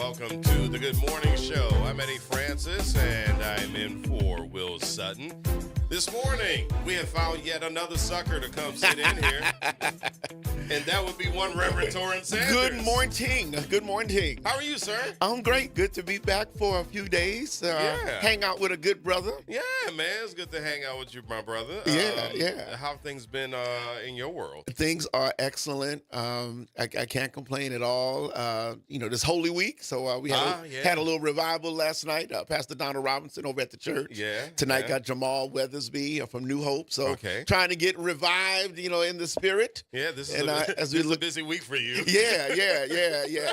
welcome to the Good Morning Show. I'm Eddie Francis, and I'm in for Will Sutton. This morning, we have found yet another sucker to come sit in here, and that would be one Reverend Torrance Sanders. Good morning. Good morning. How are you, sir? I'm great. Good to be back for a few days. Hang out with a good brother. Yeah, man. It's good to hang out with you, my brother. Yeah. How have things been in your world? Things are excellent. I can't complain at all. This Holy Week, so we had a little revival last night. Pastor Donna Robinson over at the church. Yeah. Tonight got Jamal Weathersby from New Hope. So trying to get revived, in the spirit. Yeah, this is a busy week for you. Yeah.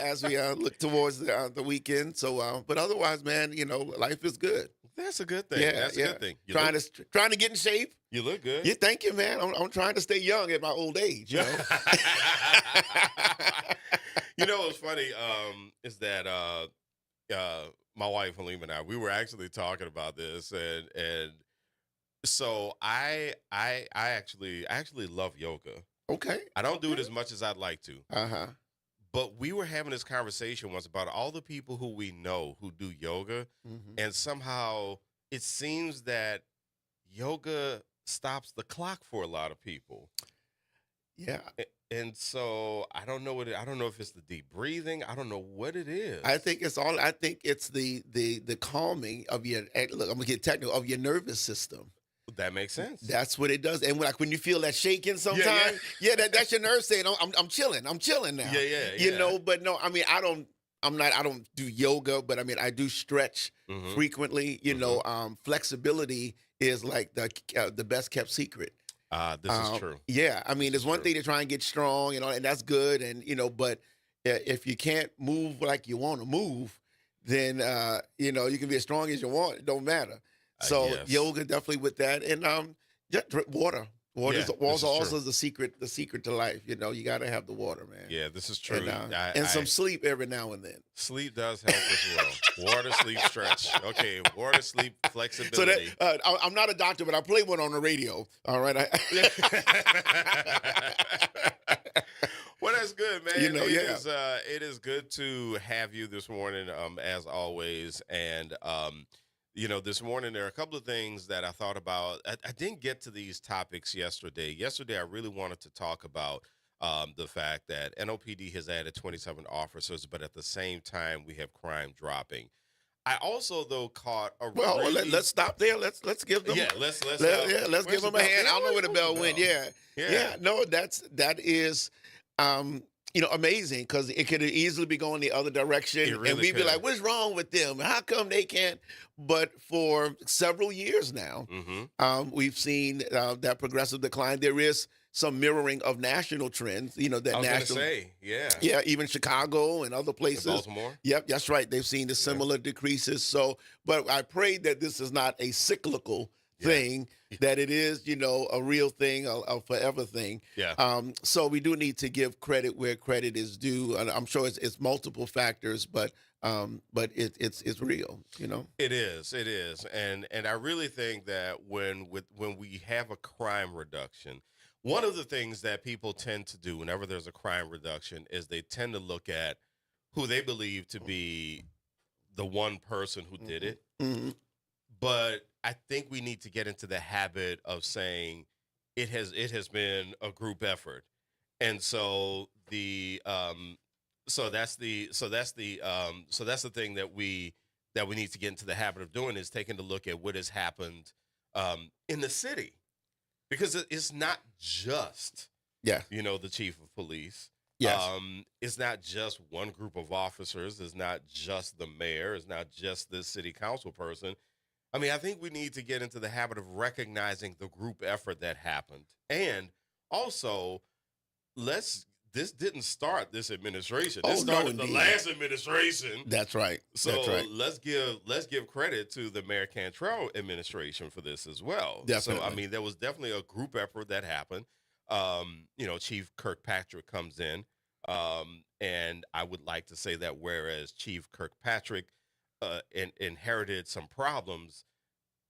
As we look towards the weekend. So, but otherwise, man, life is good. That's a good thing. Yeah, That's a good thing. Trying to get in shape. You look good. Yeah, thank you, man. I'm trying to stay young at my old age. You know What's funny is that my wife Halima and I, we were actually talking about this, and so I actually love yoga. Okay. I don't do it as much as I'd like to. Uh-huh. But we were having this conversation once about all the people who we know who do yoga, and somehow it seems that yoga stops the clock for a lot of people. Yeah. And so I don't know if it's the deep breathing. I don't know what it is. I think it's the calming of your, look, I'm gonna get technical, of your nervous system. That makes sense. That's what it does. And when you feel that shaking sometimes, that's your nerves saying, I'm chilling. I'm chilling now. Yeah. But no, I mean, I don't do yoga, but I mean, I do stretch frequently. Flexibility is like the best kept secret. This is true. Yeah. I mean, it's one thing to try and get strong, and that's good. And, but if you can't move like you want to move, then, you can be as strong as you want. It don't matter. So yoga definitely with that, and just drink water. Water is also the secret to life. You got to have the water, man. Yeah, this is true. And some sleep every now and then. Sleep does help as well. Water, sleep, stretch. Okay, water, sleep, flexibility. So I'm not a doctor, but I play one on the radio. All right. Well, that's good, man. It is good to have you this morning, as always, and. This morning there are a couple of things that I thought about. I didn't get to these topics yesterday. Yesterday, I really wanted to talk about the fact that NOPD has added 27 officers, but at the same time, we have crime dropping. I also, though, caught a let's stop there. Let's give them. Yeah, let's give them a hand. I don't know where the bell went. Yeah. No, that is. Amazing, because it could easily be going the other direction, and we'd be like, "What's wrong with them? How come they can't?" But for several years now, we've seen that progressive decline. There is some mirroring of national trends. Even Chicago and other places. Baltimore. Yep, that's right. They've seen the similar decreases. So, but I pray that this is not a cyclical thing, that it is, a real thing, a forever thing. Yeah. So we do need to give credit where credit is due. And I'm sure it's multiple factors, but it's real, It is. And I really think that when we have a crime reduction, one of the things that people tend to do whenever there's a crime reduction is they tend to look at who they believe to be the one person who did it. But I think we need to get into the habit of saying it has been a group effort, and so that's the thing that we need to get into the habit of doing, is taking a look at what has happened in the city, because it's not just the chief of police. Yes. It's not just one group of officers. It's not just the mayor. It's not just the city council person. I mean, I think we need to get into the habit of recognizing the group effort that happened. And also, this didn't start this administration. This started the last administration. That's right. So That's right. let's give credit to the Mayor Cantrell administration for this as well. Definitely. So, I mean, there was definitely a group effort that happened. Chief Kirkpatrick comes in, and I would like to say that whereas Chief Kirkpatrick inherited some problems,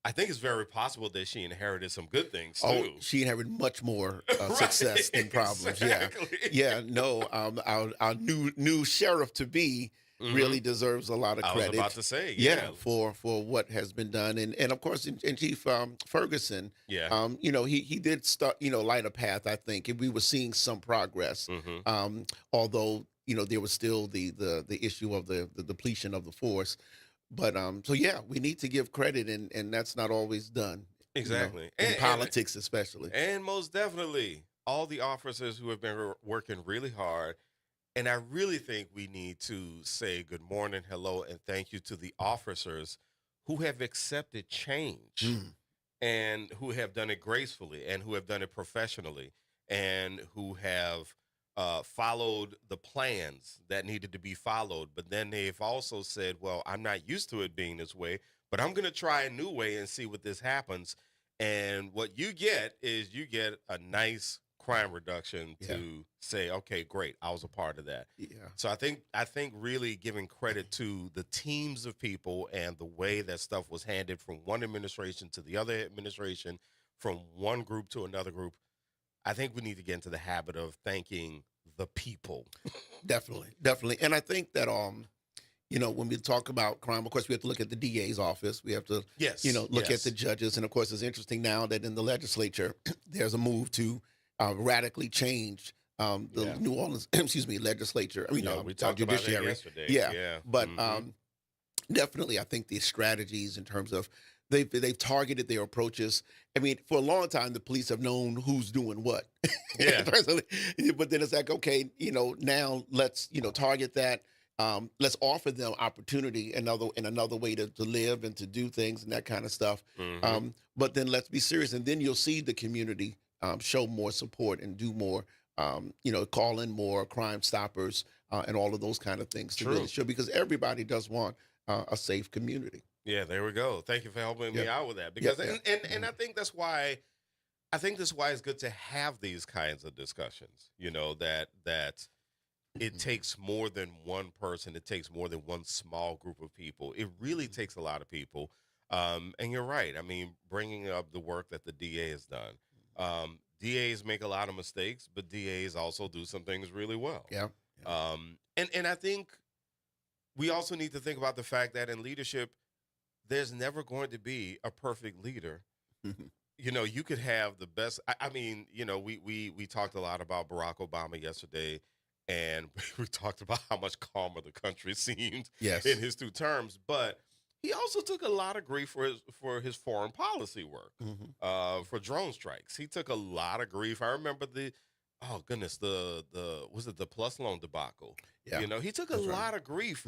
I think it's very possible that she inherited some good things too. Oh, she inherited much more success than problems. Exactly. Yeah. No. Our new sheriff to be really deserves a lot of credit. I was about to say, for what has been done, and of course, and Chief Ferguson, he did start, light a path. I think and we were seeing some progress, although there was still the issue of the depletion of the force. But so yeah, we need to give credit, and that's not always done. Exactly. In politics, especially. And most definitely, all the officers who have been working really hard. And I really think we need to say good morning, hello, and thank you to the officers who have accepted change and who have done it gracefully and who have done it professionally and who have followed the plans that needed to be followed. But then they've also said, well, I'm not used to it being this way, but I'm going to try a new way and see what this happens. And what you get is you get a nice crime reduction to say, okay, great, I was a part of that. So I think really giving credit to the teams of people and the way that stuff was handed from one administration to the other administration, from one group to another group. I think we need to get into the habit of thanking the people. Definitely. And I think that when we talk about crime, of course, we have to look at the DA's office. We have to, look at the judges. And of course, it's interesting now that in the legislature, there's a move to radically change the New Orleans, legislature. We talked judiciary. About it yesterday. But definitely, I think the strategies in terms of they've targeted their approaches. I mean, for a long time, the police have known who's doing what. Personally, but then it's like, okay, now let's target that. Let's offer them opportunity, another way to live and to do things and that kind of stuff. But then let's be serious, and then you'll see the community show more support and do more. Call in more Crime Stoppers and all of those kind of things to really show, because everybody does want a safe community. Yeah, there we go. Thank you for helping me out with that. Because and I think that's why it's good to have these kinds of discussions. That it takes more than one person. It takes more than one small group of people. It really takes a lot of people. And you're right. I mean, bringing up the work that the DA has done. DAs make a lot of mistakes, but DAs also do some things really well. And I think we also need to think about the fact that in leadership, there's never going to be a perfect leader. You could have the best. I mean, we talked a lot about Barack Obama yesterday, and we talked about how much calmer the country seemed in his 2 terms. But he also took a lot of grief for his foreign policy work, for drone strikes. He took a lot of grief. I remember the Plus Loan debacle. He took a lot of grief,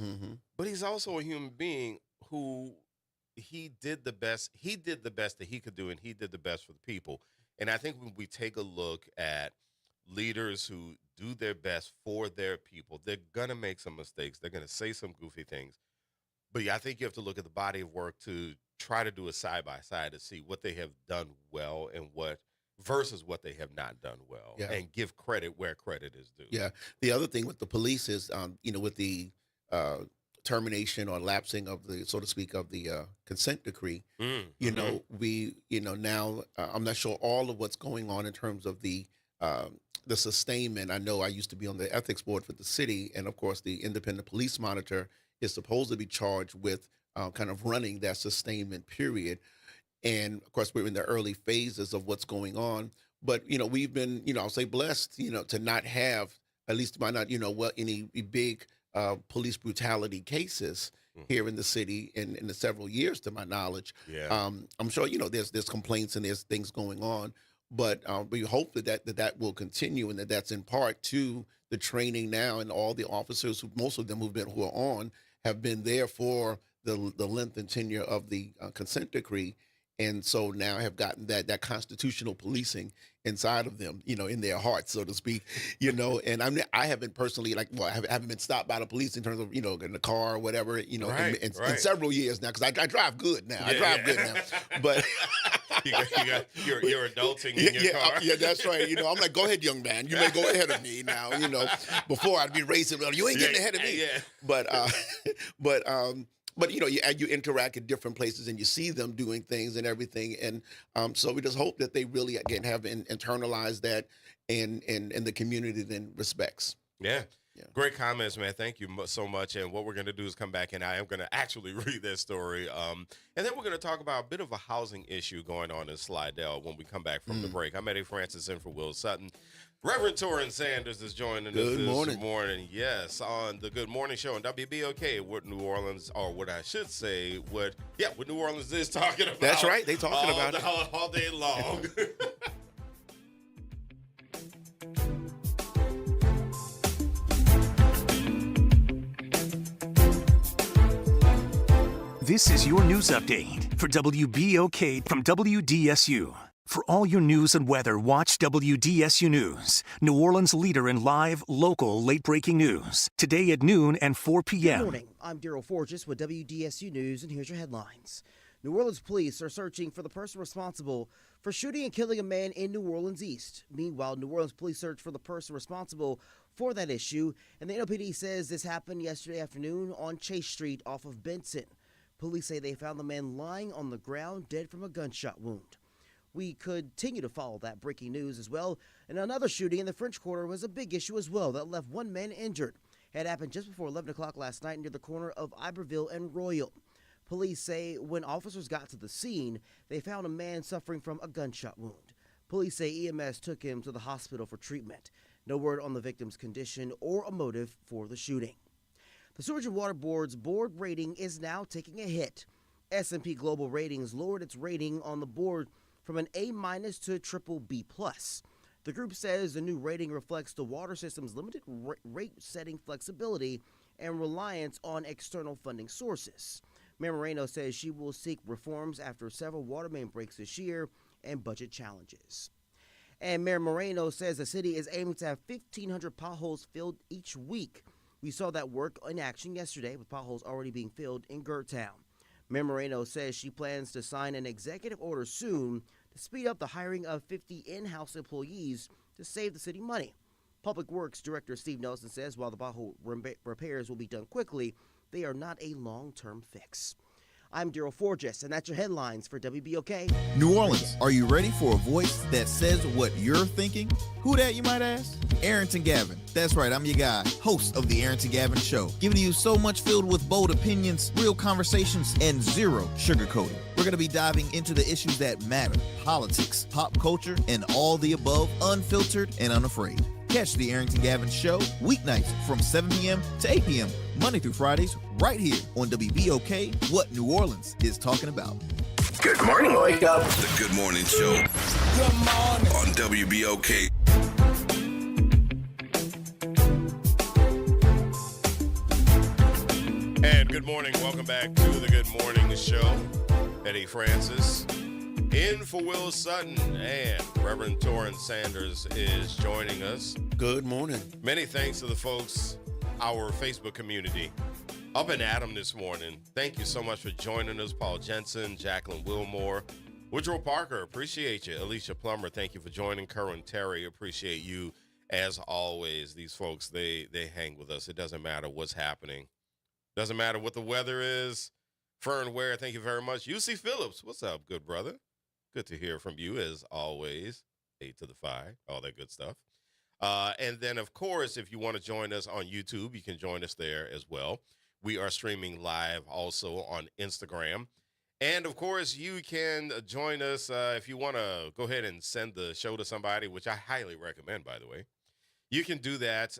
but he's also a human being who he did the best that he could do, and he did the best for the people. And I think when we take a look at leaders who do their best for their people, they're going to make some mistakes. They're going to say some goofy things. But I think you have to look at the body of work to try to do a side-by-side to see what they have done well and versus what they have not done well, and give credit where credit is due. Yeah. The other thing with the police is, with the termination or lapsing of the, so to speak, of the consent decree, now I'm not sure all of what's going on in terms of the sustainment. I know I used to be on the ethics board for the city, and of course the independent police monitor is supposed to be charged with kind of running that sustainment period. And of course, we're in the early phases of what's going on. But, we've been, I'll say blessed, to not have, at least by not, any big police brutality cases here in the city in the several years, to my knowledge. I'm sure, there's complaints and there's things going on. But we hope that will continue, and that's in part to the training now, and all the officers, most of them who are on, have been there for the length and tenure of the consent decree, and so now have gotten that constitutional policing inside of them, in their hearts, so to speak, And I haven't personally, I haven't been stopped by the police in terms of, in the car or whatever, in several years now, because I drive good now. I drive good now, but. You're adulting in your car. Yeah, that's right. I'm like, go ahead, young man. You may go ahead of me now. Before I'd be racing. Well, you ain't getting ahead of me. But you interact at different places and you see them doing things and everything, and so we just hope that they really again have internalized that, and the community then respects. Yeah. Great comments, man. Thank you so much. And what we're going to do is come back and I am going to actually read that story. And then we're going to talk about a bit of a housing issue going on in Slidell when we come back from the break. I'm Eddie Francis in for Will Sutton. Reverend Torrin Sanders is joining us this morning. Yes, on the Good Morning Show on WBOK, what New Orleans, or what I should say, what New Orleans is talking about. That's right. They talking about it all day long. This is your news update for WBOK from WDSU. For all your news and weather, watch WDSU News, New Orleans leader in live, local, late-breaking news. Today at noon and 4 p.m. Good morning. I'm Daryl Forges with WDSU News, and here's your headlines. New Orleans police are searching for the person responsible for shooting and killing a man in New Orleans East. Meanwhile, New Orleans police search for the person responsible for that issue, and the NOPD says this happened yesterday afternoon on Chase Street off of Benson. Police say they found the man lying on the ground, dead from a gunshot wound. We continue to follow that breaking news as well. And another shooting in the French Quarter was a big issue as well that left one man injured. It happened just before 11 o'clock last night near the corner of Iberville and Royal. Police say when officers got to the scene, they found a man suffering from a gunshot wound. Police say EMS took him to the hospital for treatment. No word on the victim's condition or a motive for the shooting. The Sewage and Water Board's board rating is now taking a hit. S&P Global Ratings lowered its rating on the board from an A- to triple B+. The group says the new rating reflects the water system's limited rate-setting flexibility and reliance on external funding sources. Mayor Moreno says she will seek reforms after several water main breaks this year and budget challenges. And Mayor Moreno says the city is aiming to have 1,500 potholes filled each week. We saw that work in action yesterday with potholes already being filled in Gertown. Mayor Moreno says she plans to sign an executive order soon to speed up the hiring of 50 in-house employees to save the city money. Public Works Director Steve Nelson says while the pothole repairs will be done quickly, they are not a long-term fix. I'm Daryl Forges, and that's your headlines for WBOK. New Orleans, are you ready for a voice that says what you're thinking? Who that, you might ask? Arrington Gavin. That's right, I'm your guy, host of The Arrington Gavin Show, giving you so much filled with bold opinions, real conversations, and zero sugarcoating. We're going to be diving into the issues that matter, politics, pop culture, and all the above, unfiltered and unafraid. Catch The Arrington Gavin Show weeknights from 7 p.m. to 8 p.m., Monday through Fridays, right here on WBOK, what New Orleans is talking about. Good morning, wake up. The Good Morning Show. Good morning. On WBOK. And good morning. Welcome back to the Good Morning Show. Eddie Francis in for Will Sutton, and Reverend Torrin Sanders is joining us. Good morning. Many thanks to the folks, our Facebook community, up and at 'em this morning. Thank you so much for joining us. Paul Jensen, Jacqueline Wilmore, Woodrow Parker, appreciate you. Alicia Plummer, thank you for joining. Curran Terry, appreciate you as always. These folks, they hang with us. It doesn't matter what's happening. Doesn't matter what the weather is. Fern Ware, thank you very much. UC Phillips, what's up, good brother? Good to hear from you as always. 8 to the 5, all that good stuff. And then, of course, if you want to join us on YouTube, you can join us there as well. We are streaming live also on Instagram. And, of course, you can join us if you want to go ahead and send the show to somebody, which I highly recommend, by the way. You can do that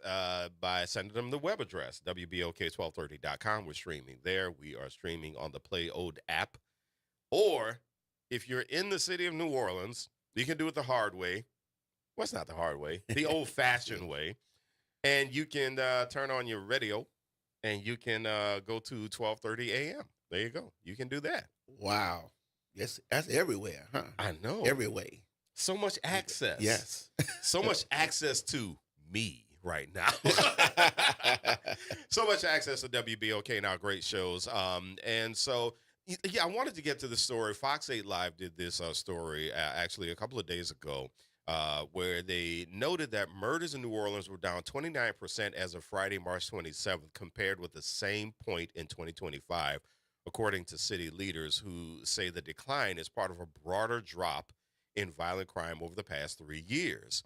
by sending them the web address, WBOK1230.com. We're streaming there. We are streaming on the Play Ode app. Or if you're in the city of New Orleans, you can do it the hard way. Well, it's not the hard way, the old-fashioned way. And you can turn on your radio, and you can go to 1230 a.m. There you go. You can do that. Wow. Yes, that's everywhere, huh? I know. Every way. So much access. Yes. So much access to me right now. So much access to WBOK and our great shows. And so, yeah, I wanted to get to the story. Fox 8 Live did this story actually a couple of days ago where they noted that murders in New Orleans were down 29% as of Friday, March 27th, compared with the same point in 2025, according to city leaders who say the decline is part of a broader drop in violent crime over the past 3 years.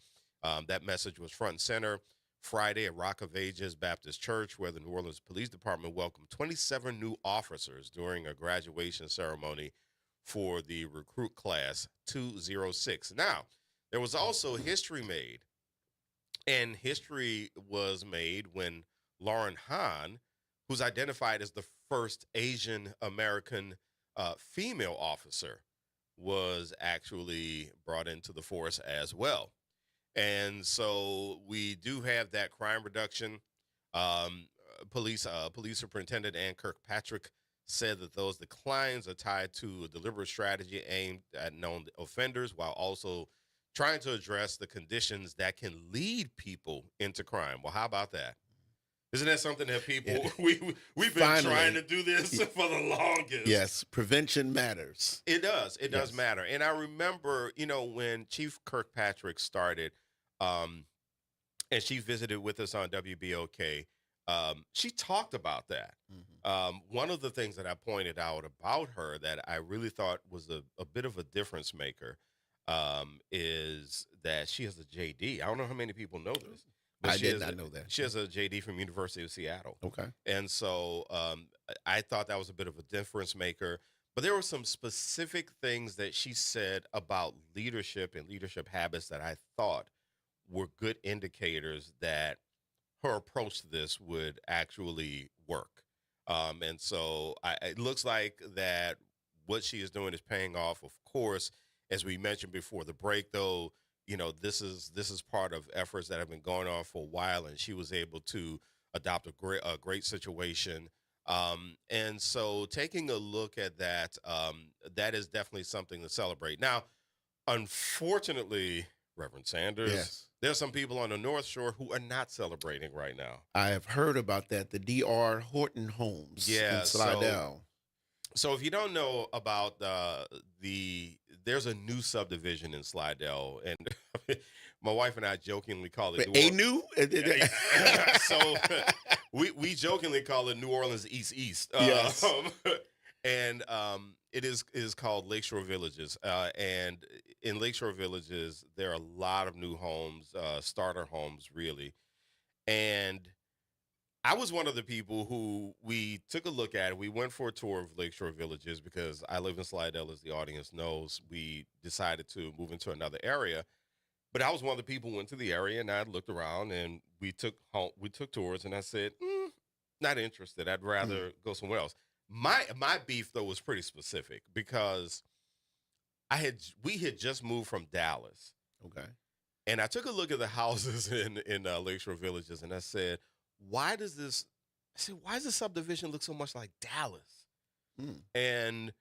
That message was front and center Friday at Rock of Ages Baptist Church, where the New Orleans Police Department welcomed 27 new officers during a graduation ceremony for the recruit class 206. Now, there was also history made, and history was made when Lauren Hahn, who's identified as the first Asian American female officer, was actually brought into the force as well. And so we do have that crime reduction. Police Superintendent Ann Kirkpatrick said that those declines are tied to a deliberate strategy aimed at known offenders while also trying to address the conditions that can lead people into crime. Well, how about that? Isn't that something that people, we've been trying to do this for the longest. Yes, prevention matters. It does. It does matter. And I remember, when Chief Kirkpatrick started, and she visited with us on WBOK, she talked about that. One of the things that I pointed out about her that I really thought was a bit of a difference maker is that she has a JD. I don't know how many people know this. I did not know that. She has a JD from University of Seattle. Okay. And so I thought that was a bit of a difference maker. But there were some specific things that she said about leadership and leadership habits that I thought were good indicators that her approach to this would actually work. And so it looks like that what she is doing is paying off. Of course, as we mentioned before the break, though, this is part of efforts that have been going on for a while, and she was able to adopt a great situation. And so taking a look at that, that is definitely something to celebrate. Now, unfortunately, Reverend Sanders, there's some people on the North Shore who are not celebrating right now. I have heard about that. The D.R. Horton homes in Slidell. So if you don't know about there's a new subdivision in Slidell, and my wife and I jokingly call it new. So we jokingly call it New Orleans East. Yes. And it is called Lakeshore Villages. And in Lakeshore Villages, there are a lot of new homes, starter homes, really. And I was one of the people who we took a look at it. We went for a tour of Lakeshore Villages because I live in Slidell, as the audience knows. We decided to move into another area. But I was one of the people who went to the area, and I looked around, and we took tours, and I said, not interested. I'd rather go somewhere else. My beef, though, was pretty specific because we had just moved from Dallas. Okay. And I took a look at the houses in Lakeshore Villages, and I said, why does this subdivision look so much like Dallas? And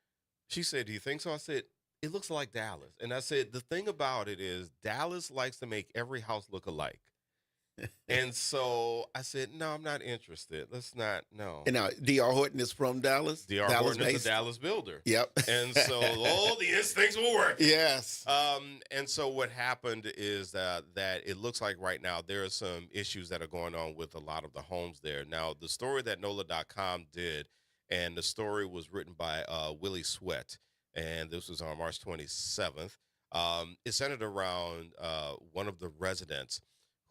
she said, do you think so? I said, it looks like Dallas. And I said, the thing about it is Dallas likes to make every house look alike. And so I said, no, I'm not interested. Let's not, no. And now, D.R. Horton is from Dallas? D.R. Horton is a Dallas builder. Yep. And so all the instincts will work. Yes. And so what happened is that it looks like right now there are some issues that are going on with a lot of the homes there. Now, the story that NOLA.com did, and the story was written by Willie Sweat, and this was on March 27th, it centered around one of the residents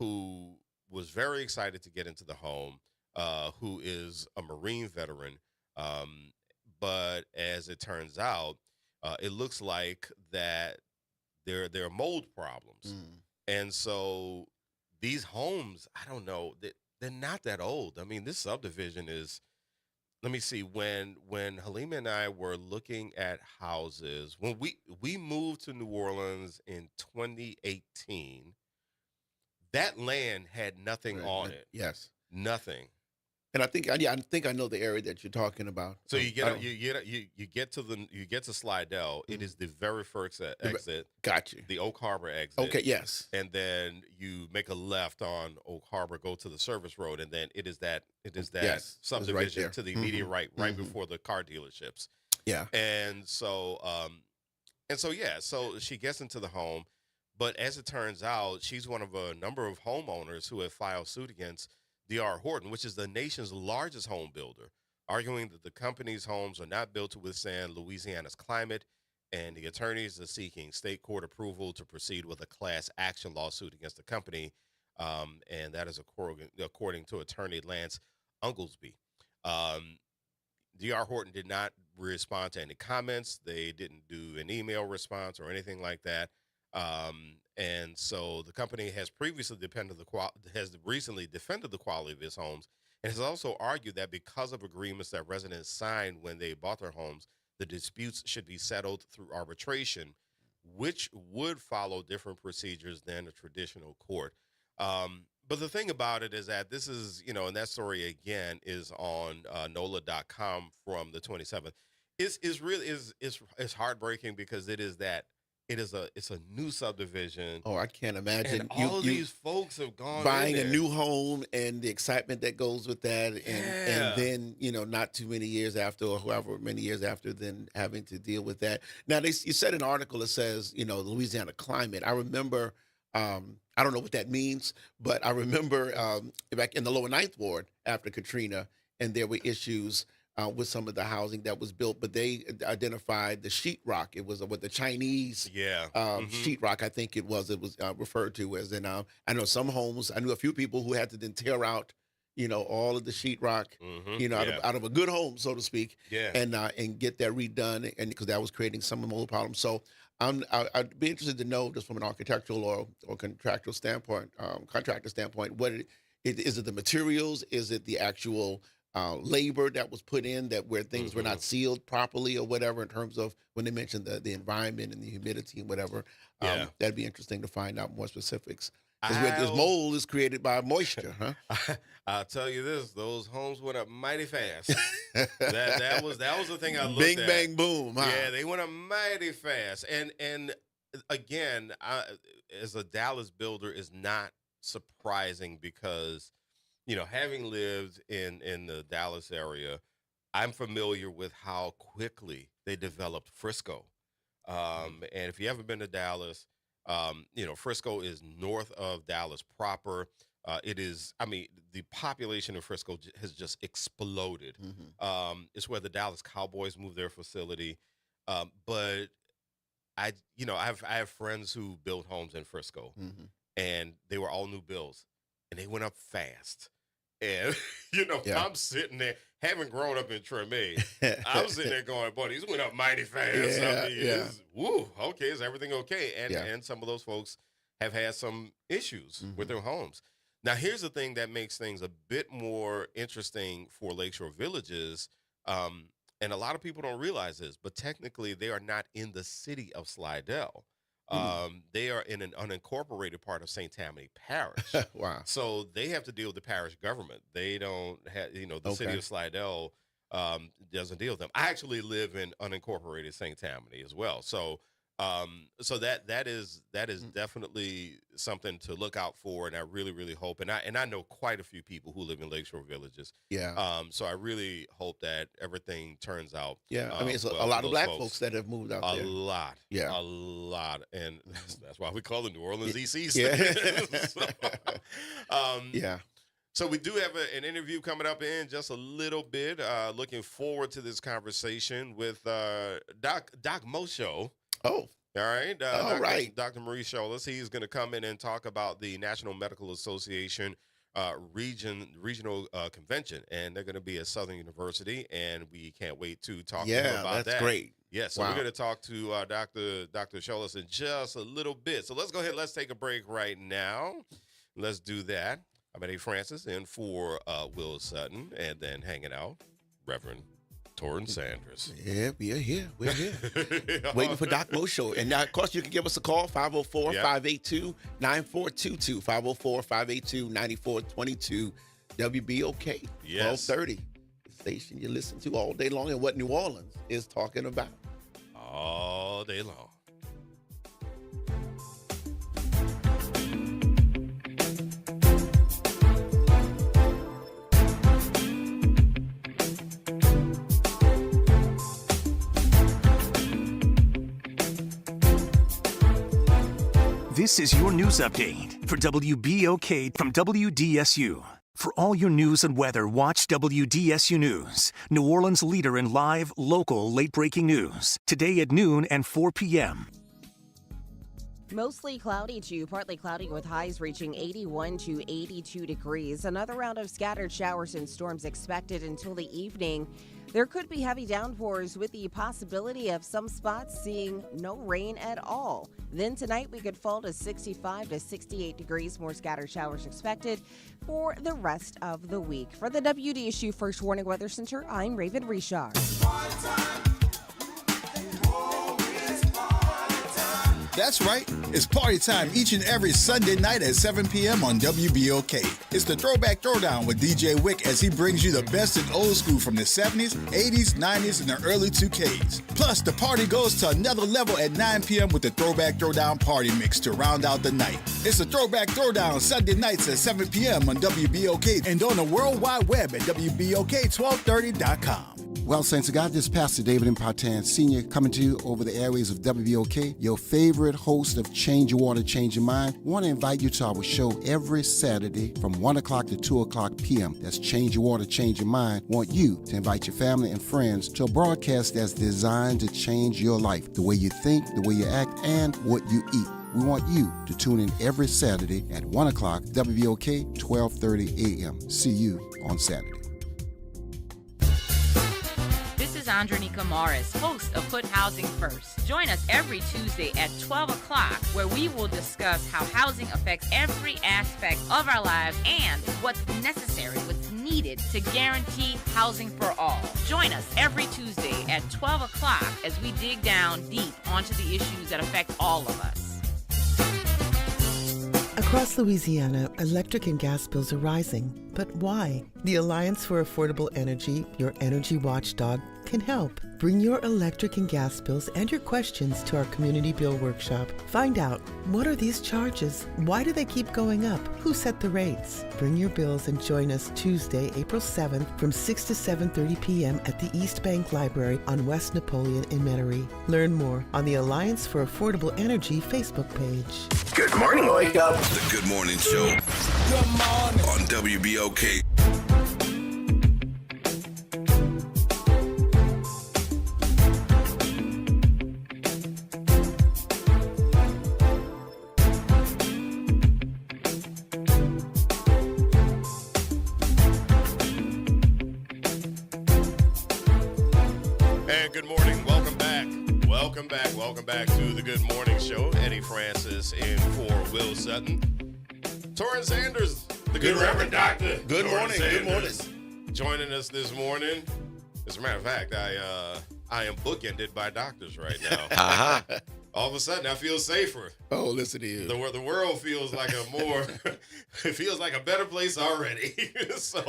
who was very excited to get into the home, who is a Marine veteran. But as it turns out, it looks like that there are mold problems. And so these homes, I don't know, they're not that old. I mean, this subdivision is, let me see, when Halima and I were looking at houses, when we moved to New Orleans in 2018, that land had nothing on it. Yes, nothing. And I think I know the area that you're talking about. So you get to Slidell. It is the very first exit. Got you. The Oak Harbor exit. Okay. Yes. And then you make a left on Oak Harbor, go to the service road, and then it is that subdivision right to the immediate right before the car dealerships. Yeah. And so so she gets into the home. But as it turns out, she's one of a number of homeowners who have filed suit against D.R. Horton, which is the nation's largest home builder, arguing that the company's homes are not built to withstand Louisiana's climate, and the attorneys are seeking state court approval to proceed with a class action lawsuit against the company and that is according to attorney Lance Unglesby. D.R. Horton did not respond to any comments. They didn't do an email response or anything like that. And so the company has recently defended the quality of its homes, and has also argued that because of agreements that residents signed when they bought their homes, the disputes should be settled through arbitration, which would follow different procedures than a traditional court. But the thing about it is that this is, and that story again is on NOLA.com from the 27th. It's heartbreaking because it's a new subdivision. Oh, I can't imagine. And all these folks have gone buying in a new home and the excitement that goes with that, and then not too many years after, or however many years after, then having to deal with that. Now, you said an article that says the Louisiana climate. I remember. I don't know what that means, but I remember back in the Lower Ninth Ward after Katrina, and there were issues with some of the housing that was built, but they identified the sheetrock. It was with the Chinese sheetrock, I think it was referred to as. And I know some homes, I knew a few people who had to then tear out, all of the sheetrock, out of a good home, so to speak, and get that redone, and because that was creating some of the mold problems. So I'd be interested to know, just from an architectural or contractual standpoint, what is it the materials? Is it the actual labor that was put in where things were not sealed properly or whatever, in terms of when they mentioned the environment and the humidity and whatever? That'd be interesting to find out more specifics. Because mold is created by moisture, huh? I'll tell you this: those homes went up mighty fast. that was the thing I looked Bing, at. bang, boom. Huh? Yeah, they went up mighty fast. And again, as a Dallas builder, is not surprising because, having lived in the Dallas area, I'm familiar with how quickly they developed Frisco. And if you haven't been to Dallas, Frisco is north of Dallas proper. The population of Frisco has just exploded. It's where the Dallas Cowboys moved their facility. But I have friends who built homes in Frisco, and they were all new builds, and they went up fast. And, I'm sitting there, having grown up in Treme, I'm sitting there going, boy, these went up mighty fast. Okay, is everything okay? And some of those folks have had some issues with their homes. Now, here's the thing that makes things a bit more interesting for Lakeshore Villages, and a lot of people don't realize this, but technically they are not in the city of Slidell. They are in an unincorporated part of St. Tammany Parish. Wow. So they have to deal with the parish government. They don't have, the city of Slidell doesn't deal with them. I actually live in unincorporated St. Tammany as well. So that is definitely something to look out for, and I really, really hope, and I know quite a few people who live in Lakeshore Villages. So I really hope that everything turns out. It's a lot of black folks that have moved out there. A lot, and that's why we call it New Orleans East East. So we do have an interview coming up in just a little bit. Looking forward to this conversation with Doc Mosho. Oh. All right. Dr. Maurice Scholes. He's going to come in and talk about the National Medical Association regional convention, and they're going to be at Southern University, and we can't wait to talk to him about that. That's great. Yes, so we're going to talk to Dr. Scholes in just a little bit. So let's go ahead. Let's take a break right now. Let's do that. I'm Eddie Francis in for Will Sutton, and then hanging out, Reverend Torrin Sanders. Yeah, we are here. We're here. Waiting for Doc Mosho. And now, of course, you can give us a call, 504-582-9422, 504-582-9422, WBOK, 1230. The station you listen to all day long and what New Orleans is talking about. All day long. This is your news update for WBOK from WDSU. For all your news and weather, watch WDSU News, New Orleans' leader in live, local, late-breaking news. Today at noon and 4 p.m. Mostly cloudy to partly cloudy with highs reaching 81 to 82 degrees. Another round of scattered showers and storms expected until the evening. There could be heavy downpours with the possibility of some spots seeing no rain at all. Then tonight we could fall to 65 to 68 degrees. More scattered showers expected for the rest of the week. For the WDSU First Warning Weather Center, I'm Raven Richard. That's right. It's party time each and every Sunday night at 7 p.m. on WBOK. It's the Throwback Throwdown with DJ Wick as he brings you the best in old school from the 70s, 80s, 90s, and the early 2Ks. Plus, the party goes to another level at 9 p.m. with the Throwback Throwdown Party Mix to round out the night. It's the Throwback Throwdown Sunday nights at 7 p.m. on WBOK and on the World Wide Web at WBOK1230.com. Well, Saints of God, this is Pastor David Impartan Sr. coming to you over the airways of WBOK, your favorite host of Change Your Water, Change Your Mind. I want to invite you to our show every Saturday from 1 o'clock to 2 o'clock p.m. That's Change Your Water, Change Your Mind. I want you to invite your family and friends to a broadcast that's designed to change your life, the way you think, the way you act, and what you eat. We want you to tune in every Saturday at 1 o'clock, WBOK, 1230 a.m. See you on Saturday. Andronica Morris, host of Put Housing First. Join us every Tuesday at 12 o'clock where we will discuss how housing affects every aspect of our lives and what's necessary, what's needed to guarantee housing for all. Join us every Tuesday at 12 o'clock as we dig down deep onto the issues that affect all of us. Across Louisiana, electric and gas bills are rising. But why? The Alliance for Affordable Energy, your energy watchdog, can help. Bring your electric and gas bills and your questions to our community bill workshop. Find out, what are these charges? Why do they keep going up? Who set the rates? Bring your bills and join us Tuesday, April 7th from 6 to 7:30 p.m. at the East Bank Library on West Napoleon in Metairie. Learn more on the Alliance for Affordable Energy Facebook page. Good morning, Wake Up. The Good Morning Show. Good morning. On WBOK. Welcome back to the Good Morning Show. Eddie Francis in for Will Sutton. Torrin Sanders, the Good Reverend Doctor. Good morning. Good morning. Joining us this morning. As a matter of fact, I am bookended by doctors right now. All of a sudden, I feel safer. Oh, listen to you. The world feels like it feels like a better place already. So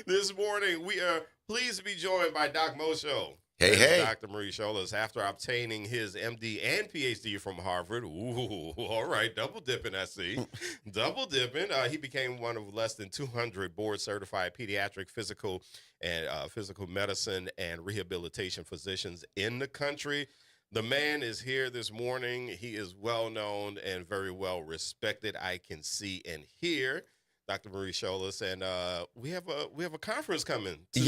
this morning, we are pleased to be joined by Doc Mosho. Hey. Dr. Marie Scholas, after obtaining his MD and PhD from Harvard. Ooh, all right, double dipping, I see. Double dipping. He became one of less than 200 board-certified pediatric physical medicine and rehabilitation physicians in the country. The man is here this morning. He is well-known and very well-respected. I can see and hear. Dr. Marie Scholas, and we have a conference coming to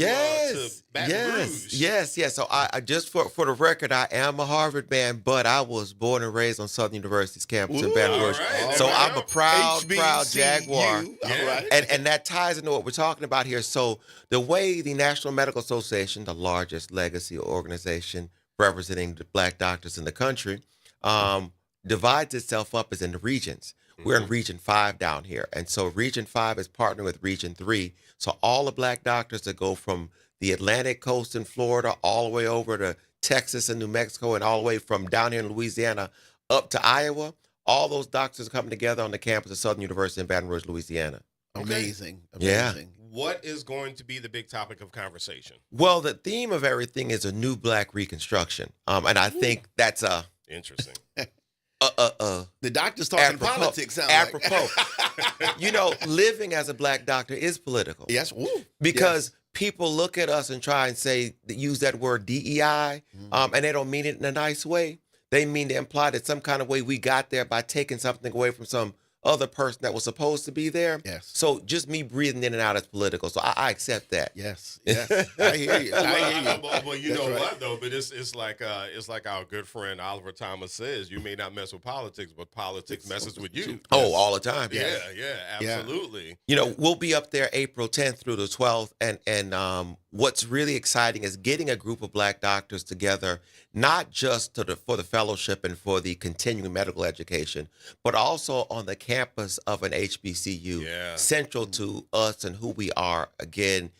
Baton Rouge. Yes. So I just for the record, I am a Harvard man, but I was born and raised on Southern University's campus in Baton Rouge. Right, so I'm a proud Jaguar. All right. And that ties into what we're talking about here. So the way the National Medical Association, the largest legacy organization representing the Black doctors in the country, divides itself up as in the regions. We're in Region 5 down here. And so Region 5 is partnering with Region 3. So all the Black doctors that go from the Atlantic coast in Florida all the way over to Texas and New Mexico and all the way from down here in Louisiana up to Iowa, all those doctors are coming together on the campus of Southern University in Baton Rouge, Louisiana. Amazing. Yeah. What is going to be the big topic of conversation? Well, the theme of everything is a new Black reconstruction. And I think that's interesting. The doctor's talking politics. Apropos. Living as a Black doctor is political. Yes. Because people look at us and try and use that word DEI, and they don't mean it in a nice way. They mean to imply that some kind of way we got there by taking something away from some other person that was supposed to be there. Yes. So just me breathing in and out is political. So I accept that. Yes. Yes. I hear you. I hear you. Well, you That's know right. what though? But it's like our good friend Oliver Thomas says, you may not mess with politics, but politics messes with you. Oh, all the time. Yeah, absolutely. You know, we'll be up there April 10th through the 12th, and what's really exciting is getting a group of Black doctors together, not just for the fellowship and for the continuing medical education, but also on the campus of an HBCU, central to us and who we are. Again,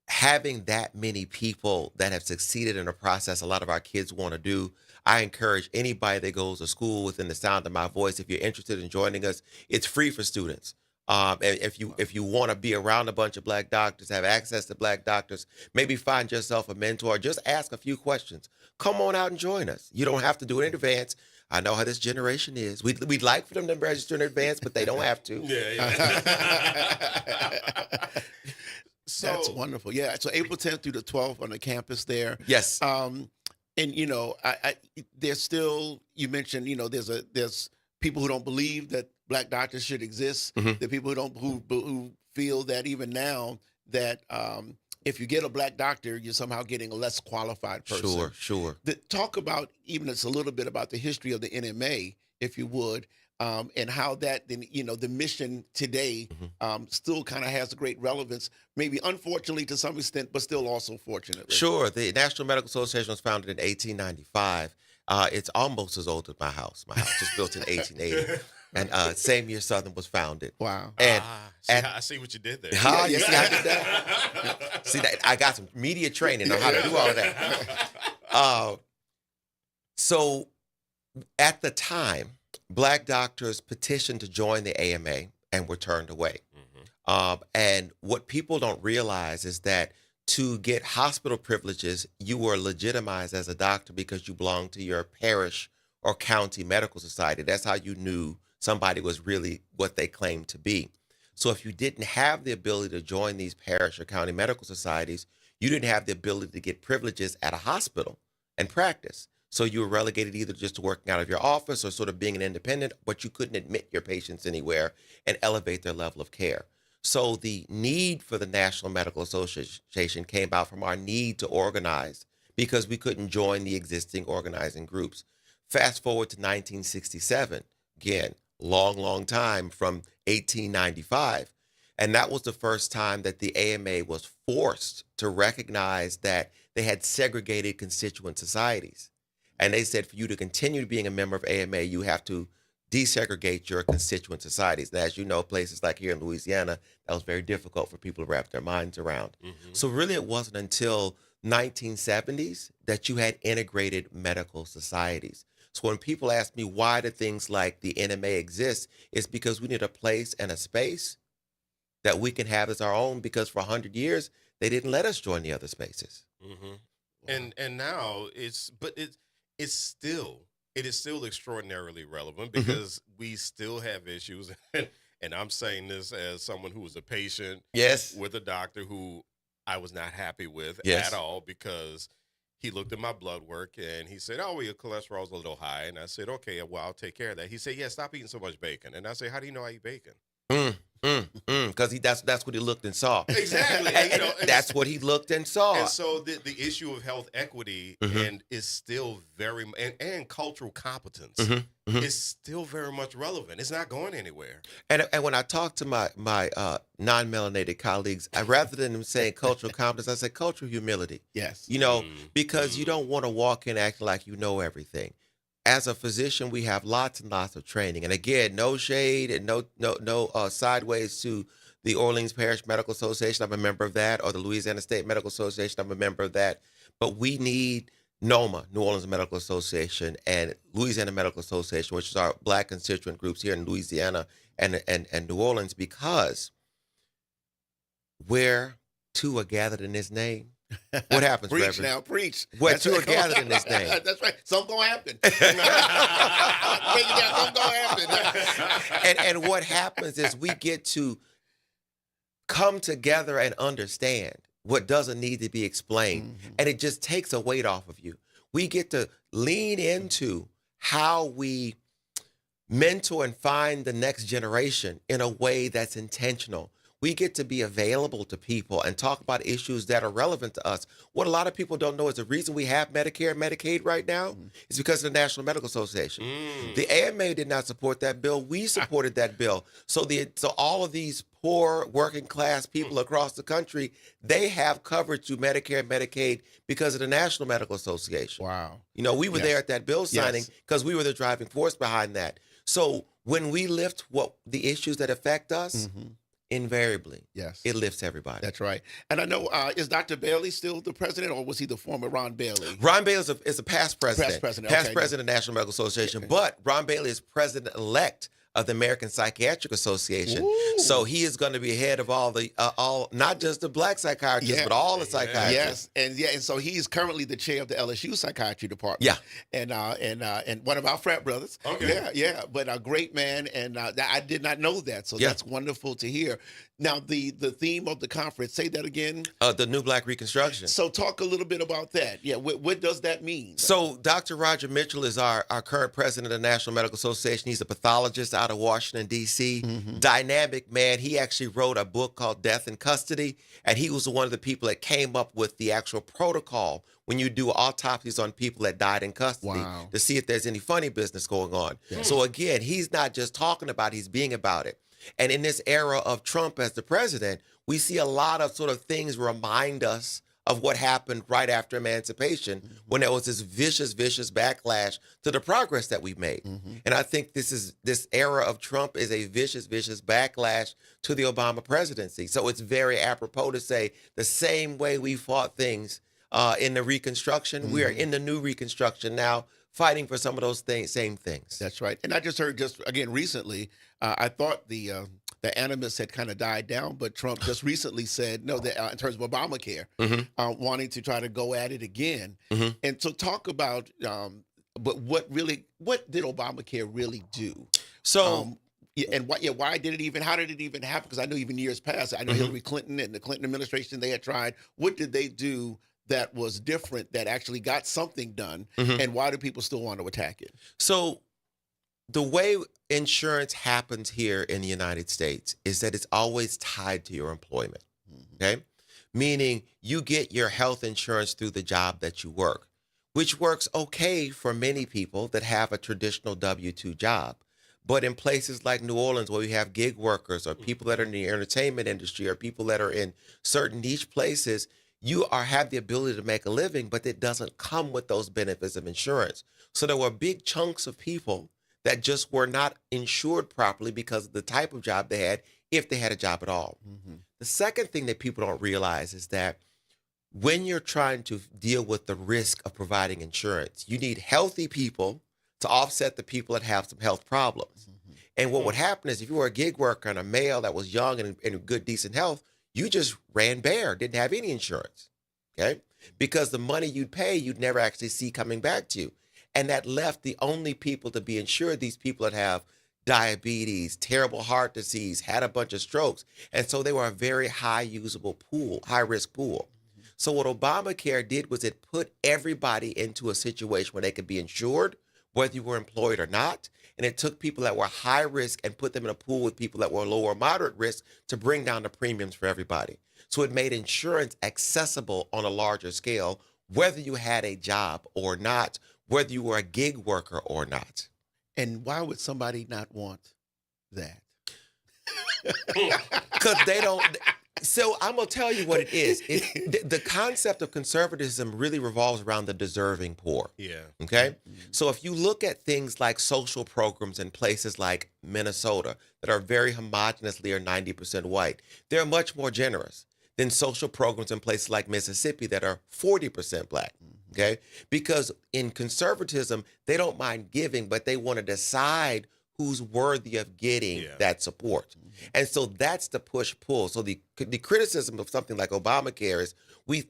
having that many people that have succeeded in a process a lot of our kids want to do. I encourage anybody that goes to school within the sound of my voice, if you're interested in joining us, it's free for students. And if you want to be around a bunch of Black doctors, have access to Black doctors, maybe find yourself a mentor, just ask a few questions. Come on out and join us. You don't have to do it in advance. I know how this generation is. We'd like for them to register in advance, but they don't have to. So, that's wonderful. Yeah. So April 10th through the 12th on the campus there. Yes. And you know, there's still, you mentioned, you know, there's people who don't believe that Black doctors should exist. Mm-hmm. The people who feel that even now that if you get a Black doctor, you're somehow getting a less qualified person. Sure. Talk about even it's a little bit about the history of the NMA, if you would. And how that, then you know, the mission today still kind of has a great relevance, maybe unfortunately to some extent, but still also fortunately. Sure. The National Medical Association was founded in 1895. It's almost as old as my house. My house was built in 1880. And same year Southern was founded. Wow. And, I see what you did there. See how I did that? See, that I got some media training on how to do all of that. So at the time, Black doctors petitioned to join the AMA and were turned away. And what people don't realize is that to get hospital privileges, you were legitimized as a doctor because you belonged to your parish or county medical society. That's how you knew somebody was really what they claimed to be. So if you didn't have the ability to join these parish or county medical societies, you didn't have the ability to get privileges at a hospital and practice. So you were relegated either just to working out of your office or sort of being an independent, but you couldn't admit your patients anywhere and elevate their level of care. So the need for the National Medical Association came about from our need to organize because we couldn't join the existing organizing groups. Fast forward to 1967, again, long time from 1895. And that was the first time that the AMA was forced to recognize that they had segregated constituent societies. And they said for you to continue being a member of AMA, you have to desegregate your constituent societies. And as you know, places like here in Louisiana, that was very difficult for people to wrap their minds around. So really it wasn't until 1970s that you had integrated medical societies. So when people ask me why do things like the NMA exist, it's because we need a place and a space that we can have as our own, because for 100 years, they didn't let us join the other spaces. And now it is still extraordinarily relevant because we still have issues. And I'm saying this as someone who was a patient with a doctor who I was not happy with at all, because he looked at my blood work and he said, oh, well, your cholesterol's a little high. And I said, okay, well, I'll take care of that. He said, yeah, stop eating so much bacon. And I said, how do you know I eat bacon? Because that's what he looked and saw. Exactly. And that's what he looked and saw. And so the issue of health equity and is still very, and cultural competence is still very much relevant. It's not going anywhere. And when I talk to my non-melanated colleagues, rather than them saying cultural competence, I say cultural humility. Yes. You know, because you don't want to walk in acting like you know everything. As a physician, we have lots and lots of training. And again, no shade and no sideways to the Orleans Parish Medical Association. I'm a member of that. Or the Louisiana State Medical Association. I'm a member of that. But we need NOMA, New Orleans Medical Association, and Louisiana Medical Association, which is our Black constituent groups here in Louisiana and New Orleans, because where two are gathered in his name, what happens, preach Reverend? Now, preach. Where two are gathered in his name. That's right. Something gonna happen. Something gonna happen. And what happens is we get to come together and understand what doesn't need to be explained. And it just takes a weight off of you. We get to lean into how we mentor and find the next generation in a way that's intentional. We get to be available to people and talk about issues that are relevant to us. What a lot of people don't know is the reason we have Medicare and Medicaid right now is because of the National Medical Association. The AMA did not support that bill. We supported that bill. So all of these poor working class people across the country, they have coverage through Medicare and Medicaid because of the National Medical Association. Wow. You know, we were there at that bill signing because we were the driving force behind that. So when we lift the issues that affect us, invariably, it lifts everybody. That's right. And I know, is Dr. Bailey still the president, or was he the former Ron Bailey? Ron Bailey is a past president. Past Okay. president of the National Medical Association. But Ron Bailey is president-elect of the American Psychiatric Association. Ooh. So he is going to be head of all the, not just the black psychiatrists, but all the psychiatrists. Yes, and so he's currently the chair of the LSU Psychiatry Department. Yeah. And one of our frat brothers. Okay. Yeah, but a great man, and I did not know that, so that's wonderful to hear. Now, the theme of the conference, say that again. The New Black Reconstruction. So talk a little bit about that. Yeah, what does that mean? So Dr. Roger Mitchell is our current president of the National Medical Association. He's a pathologist out of Washington, D.C. Dynamic man. He actually wrote a book called Death in Custody, and he was one of the people that came up with the actual protocol when you do autopsies on people that died in custody to see if there's any funny business going on. So again, he's not just talking about it, he's being about it. And in this era of Trump as the president, we see a lot of sort of things remind us of what happened right after emancipation when there was this vicious backlash to the progress that we made. And I think this era of Trump is a vicious backlash to the Obama presidency. So it's very apropos to say the same way we fought things in the Reconstruction, we are in the new Reconstruction now, fighting for some of those same things. That's right. And I just heard again recently, I thought the animus had kind of died down, but Trump just recently said, no, that in terms of Obamacare, wanting to try to go at it again. And so talk about, but what did Obamacare really do? So, and why did it even, how did it even happen? Because I know even years past, I know Hillary Clinton and the Clinton administration, they had tried. What did they do that was different, that actually got something done? And why do people still want to attack it? So the way insurance happens here in the United States is that it's always tied to your employment, okay? Meaning you get your health insurance through the job that you work, which works okay for many people that have a traditional W-2 job. But in places like New Orleans, where we have gig workers or people that are in the entertainment industry or people that are in certain niche places, you have the ability to make a living, but it doesn't come with those benefits of insurance. So there were big chunks of people that just were not insured properly because of the type of job they had, if they had a job at all. The second thing that people don't realize is that when you're trying to deal with the risk of providing insurance, you need healthy people to offset the people that have some health problems. And what would happen is if you were a gig worker and a male that was young and in good, decent health, you just ran bare, didn't have any insurance, okay? Because the money you'd pay, you'd never actually see coming back to you. And that left the only people to be insured, these people that have diabetes, terrible heart disease, had a bunch of strokes. And so they were a very high risk pool. So what Obamacare did was it put everybody into a situation where they could be insured, whether you were employed or not. And it took people that were high risk and put them in a pool with people that were low or moderate risk to bring down the premiums for everybody. So it made insurance accessible on a larger scale, whether you had a job or not, whether you were a gig worker or not. And why would somebody not want that? Because they don't. So I'm going to tell you what it is. The concept of conservatism really revolves around the deserving poor. Yeah. Okay? So if you look at things like social programs in places like Minnesota that are very homogeneously or 90% white, they're much more generous than social programs in places like Mississippi that are 40% black. Okay? Because in conservatism, they don't mind giving, but they want to decide who's worthy of getting that support. And so that's the push-pull. So the criticism of something like Obamacare is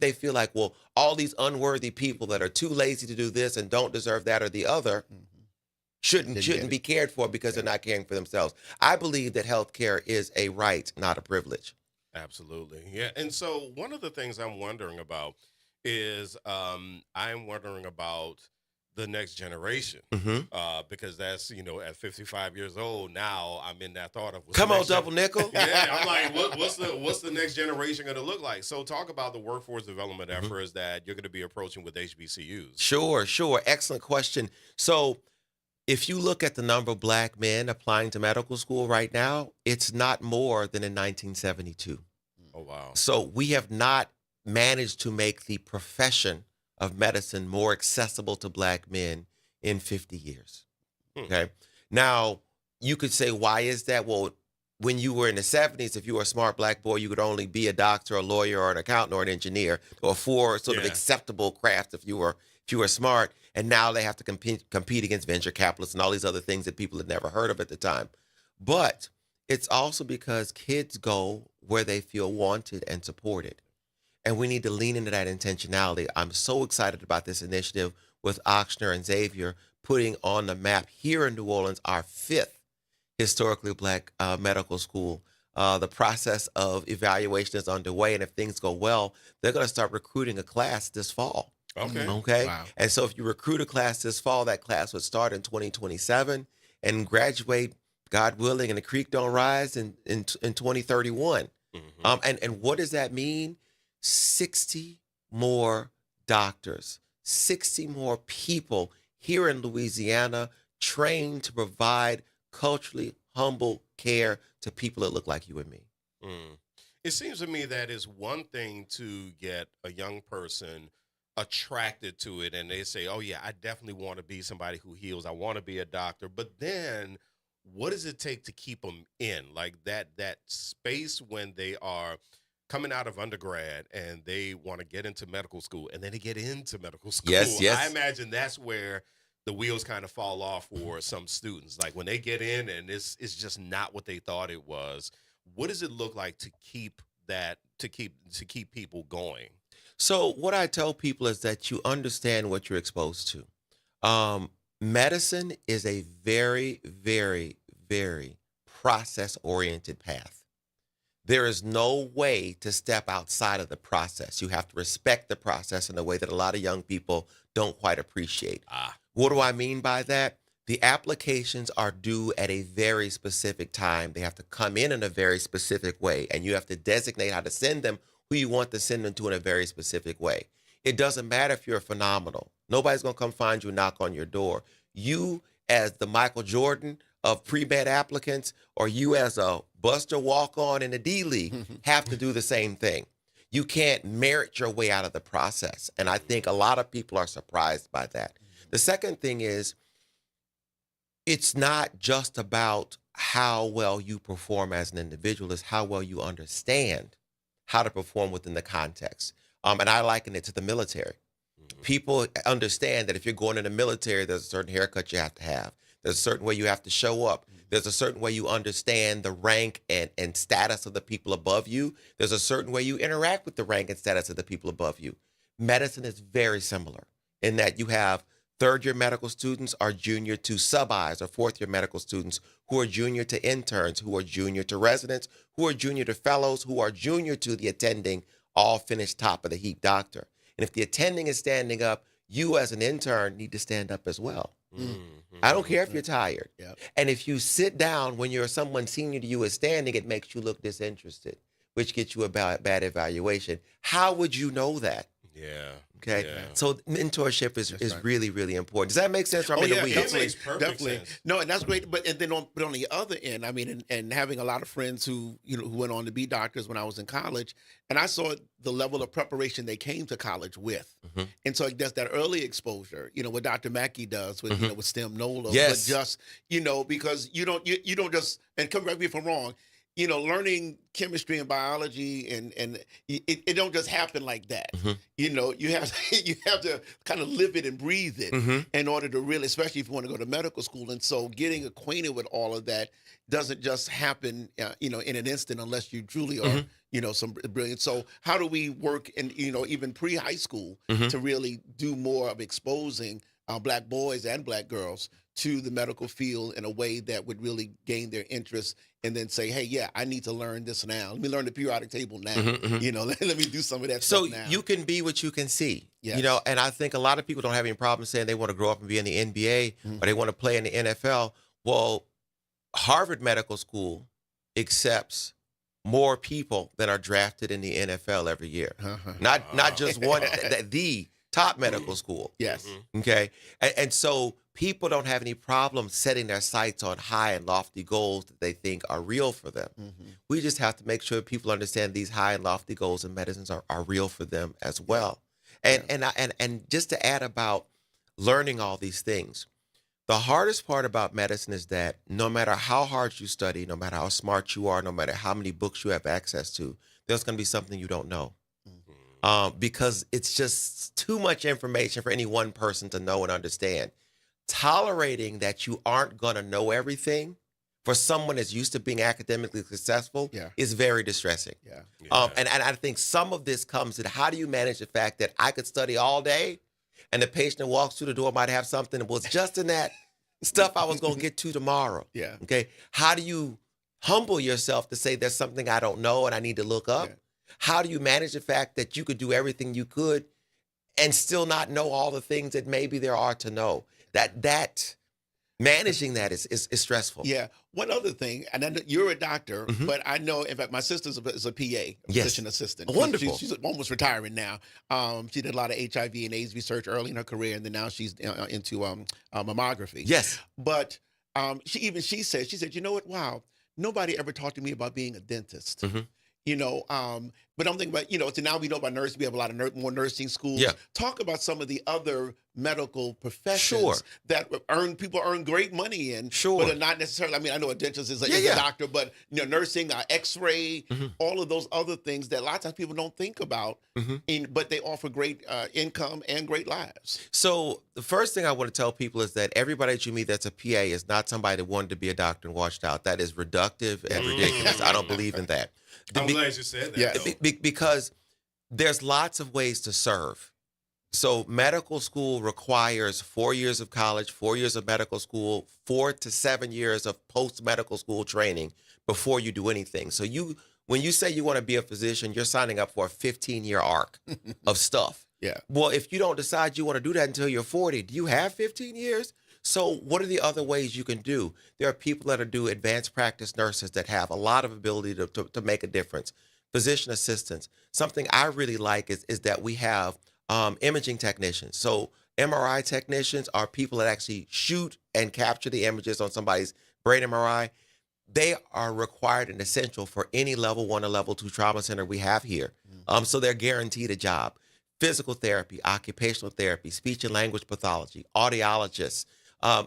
they feel like, well, all these unworthy people that are too lazy to do this and don't deserve that or the other shouldn't be cared for because they're not caring for themselves. I believe that health care is a right, not a privilege. Absolutely. Yeah. And so one of the things I'm wondering about is I'm wondering about the next generation, because that's, at 55 years old now, I'm in that thought of come on, double nickel. Yeah, I'm like, what's the next generation going to look like? So talk about the workforce development efforts that you're going to be approaching with HBCUs. Sure, excellent question. So if you look at the number of black men applying to medical school right now, it's not more than in 1972. Oh wow! So we have not managed to make the profession of medicine more accessible to black men in 50 years. Okay. Now, you could say, why is that? Well, when you were in the 70s, if you were a smart black boy, you could only be a doctor, a lawyer, or an accountant, or an engineer, or four sort of acceptable crafts if you were smart. And now they have to compete against venture capitalists and all these other things that people had never heard of at the time. But it's also because kids go where they feel wanted and supported. And we need to lean into that intentionality. I'm so excited about this initiative with Ochsner and Xavier putting on the map here in New Orleans our 5th historically black medical school. The process of evaluation is underway, and if things go well, they're going to start recruiting a class this fall. Okay. Wow. And so if you recruit a class this fall, that class would start in 2027 and graduate, God willing, and the creek don't rise in 2031. And what does that mean? 60 more doctors, 60 more people here in Louisiana trained to provide culturally humble care to people that look like you and me. It seems to me that it's one thing to get a young person attracted to it and they say, oh yeah, I definitely want to be somebody who heals. I want to be a doctor. But then what does it take to keep them in? Like that space when they are coming out of undergrad and they want to get into medical school and then they get into medical school. Yes. I imagine that's where the wheels kind of fall off for some students. Like when they get in and it's just not what they thought it was. What does it look like to keep people going? So what I tell people is that you understand what you're exposed to. Medicine is a very, very, very process-oriented path. There is no way to step outside of the process. You have to respect the process in a way that a lot of young people don't quite appreciate. What do I mean by that? The applications are due at a very specific time. They have to come in a very specific way, and you have to designate how to send them, who you want to send them to in a very specific way. It doesn't matter if you're phenomenal. Nobody's going to come find you and knock on your door. You, as the Michael Jordan of pre-med applicants, or you as a Buster walk-on in the D-League, have to do the same thing. You can't merit your way out of the process. And I think a lot of people are surprised by that. The second thing is, it's not just about how well you perform as an individual, it's how well you understand how to perform within the context. And I liken it to the military. People understand that if you're going in the military, there's a certain haircut you have to have. There's a certain way you have to show up. There's a certain way you understand the rank and status of the people above you. There's a certain way you interact with the rank and status of the people above you. Medicine is very similar in that you have third-year medical students are junior to sub-Is, or fourth-year medical students who are junior to interns, who are junior to residents, who are junior to fellows, who are junior to the attending, all finished top of the heap doctor. And if the attending is standing up, you as an intern need to stand up as well. I don't care if you're tired. And if you sit down when you're someone senior to you is standing, it makes you look disinterested, which gets you a bad evaluation. How would you know that? Okay. Yeah. So mentorship is really, really important. Does that make sense? Definitely. Sense. No, and that's great. But then on the other end, I mean, and having a lot of friends who went on to be doctors when I was in college, and I saw the level of preparation they came to college with. And so that's that early exposure, what Dr. Mackey does with with STEM NOLA. Yes. But just, because you don't just, and correct me if I'm wrong, learning chemistry and biology and it don't just happen like that. You have to kind of live it and breathe it in order to really, especially if you want to go to medical school. And so getting acquainted with all of that doesn't just happen, in an instant unless you truly are, some brilliant. So how do we work in, even pre-high school to really do more of exposing Black boys and Black girls to the medical field in a way that would really gain their interest, and then say, hey, yeah, I need to learn this now. Let me learn the periodic table now. You know, let me do some of that so stuff now. you can be what you can see. Yes. You know, and I think a lot of people don't have any problem saying they want to grow up and be in the NBA or they want to play in the NFL. Well, Harvard Medical School accepts more people than are drafted in the NFL every year. Not just one, the top medical school. Yes. Okay. And so people don't have any problem setting their sights on high and lofty goals that they think are real for them. We just have to make sure people understand these high and lofty goals in medicines are real for them as well. And just to add about learning all these things, the hardest part about medicine is that no matter how hard you study, no matter how smart you are, no matter how many books you have access to, there's going to be something you don't know. Because it's just too much information for any one person to know and understand. Tolerating that you aren't going to know everything for someone that's used to being academically successful is very distressing. And I think some of this comes in how do you manage the fact that I could study all day and the patient that walks through the door might have something that was just in that stuff I was going to get to tomorrow. Okay. How do you humble yourself to say there's something I don't know and I need to look up? How do you manage the fact that you could do everything you could and still not know all the things that maybe there are to know? That managing that is stressful. Yeah. One other thing, and I know you're a doctor, but I know, in fact, my sister is a PA, physician assistant. Wonderful. She's almost retiring now. She did a lot of HIV and AIDS research early in her career, and then now she's into mammography. Yes. But she said, you know what? Wow, nobody ever talked to me about being a dentist. You know, but I'm thinking about, you know, so now we know about nursing. We have a lot of more nursing schools. Talk about some of the other medical professions that people earn great money in, but are not necessarily, I mean, I know a dentist is a doctor, but, you know, nursing, X-ray, all of those other things that a lot of times people don't think about, but they offer great income and great lives. So the first thing I want to tell people is that everybody that you meet that's a PA is not somebody that wanted to be a doctor and washed out. That is reductive and ridiculous. I don't believe in that. I'm glad you said that. Because there's lots of ways to serve. So medical school requires 4 years of college, 4 years of medical school, 4 to 7 years of post-medical school training before you do anything. So when you say you want to be a physician, you're signing up for a 15-year arc of stuff. Well, if you don't decide you want to do that until you're 40, do you have 15 years? So what are the other ways you can do? There are people that do advanced practice nurses that have a lot of ability to make a difference. Physician assistants. Something I really like is that we have imaging technicians. So MRI technicians are people that actually shoot and capture the images on somebody's brain MRI. They are required and essential for any level 1 or level 2 trauma center we have here. So they're guaranteed a job. Physical therapy, occupational therapy, speech and language pathology, audiologists.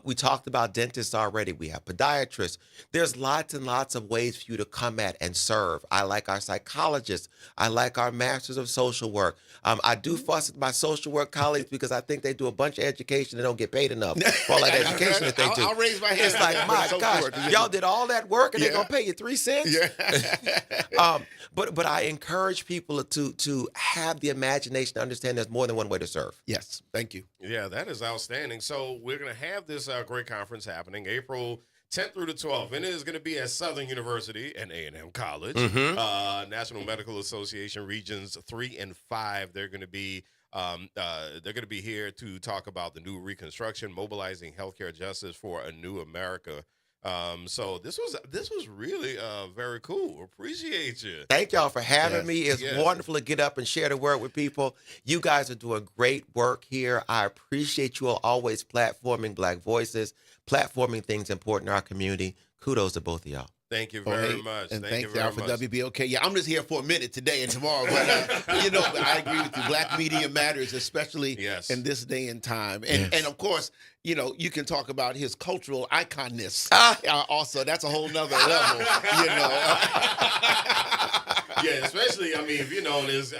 We talked about dentists already. We have podiatrists. There's lots and lots of ways for you to come at and serve. I like our psychologists. I like our masters of social work. I do fuss at my social work colleagues because I think they do a bunch of education and don't get paid enough for all that education that they do. I'll raise my hand. It's like, my gosh, y'all did all that work and they're going to pay you 3 cents? But I encourage people to have the imagination to understand there's more than one way to serve. Yes. Thank you. Yeah, that is outstanding. So we're going to have this great conference happening April 10th through the 12th, and it is going to be at Southern University and A&M College. National Medical Association Regions 3 and 5. They're going to be here to talk about the new Reconstruction, mobilizing healthcare justice for a new America. So this was really very cool. Appreciate you. Thank y'all for having me. It's wonderful to get up and share the word with people. You guys are doing great work here. I appreciate you all always platforming Black voices, platforming things important in our community. Kudos to both of y'all. Thank you very much. And thank y'all for WBOK. Yeah, I'm just here for a minute today and tomorrow. But, you know, I agree with you. Black media matters, especially in this day and time. And of course, you know, you can talk about his cultural iconness. Also, that's a whole nother level, you know. Yeah, especially, I mean, if you know, there's,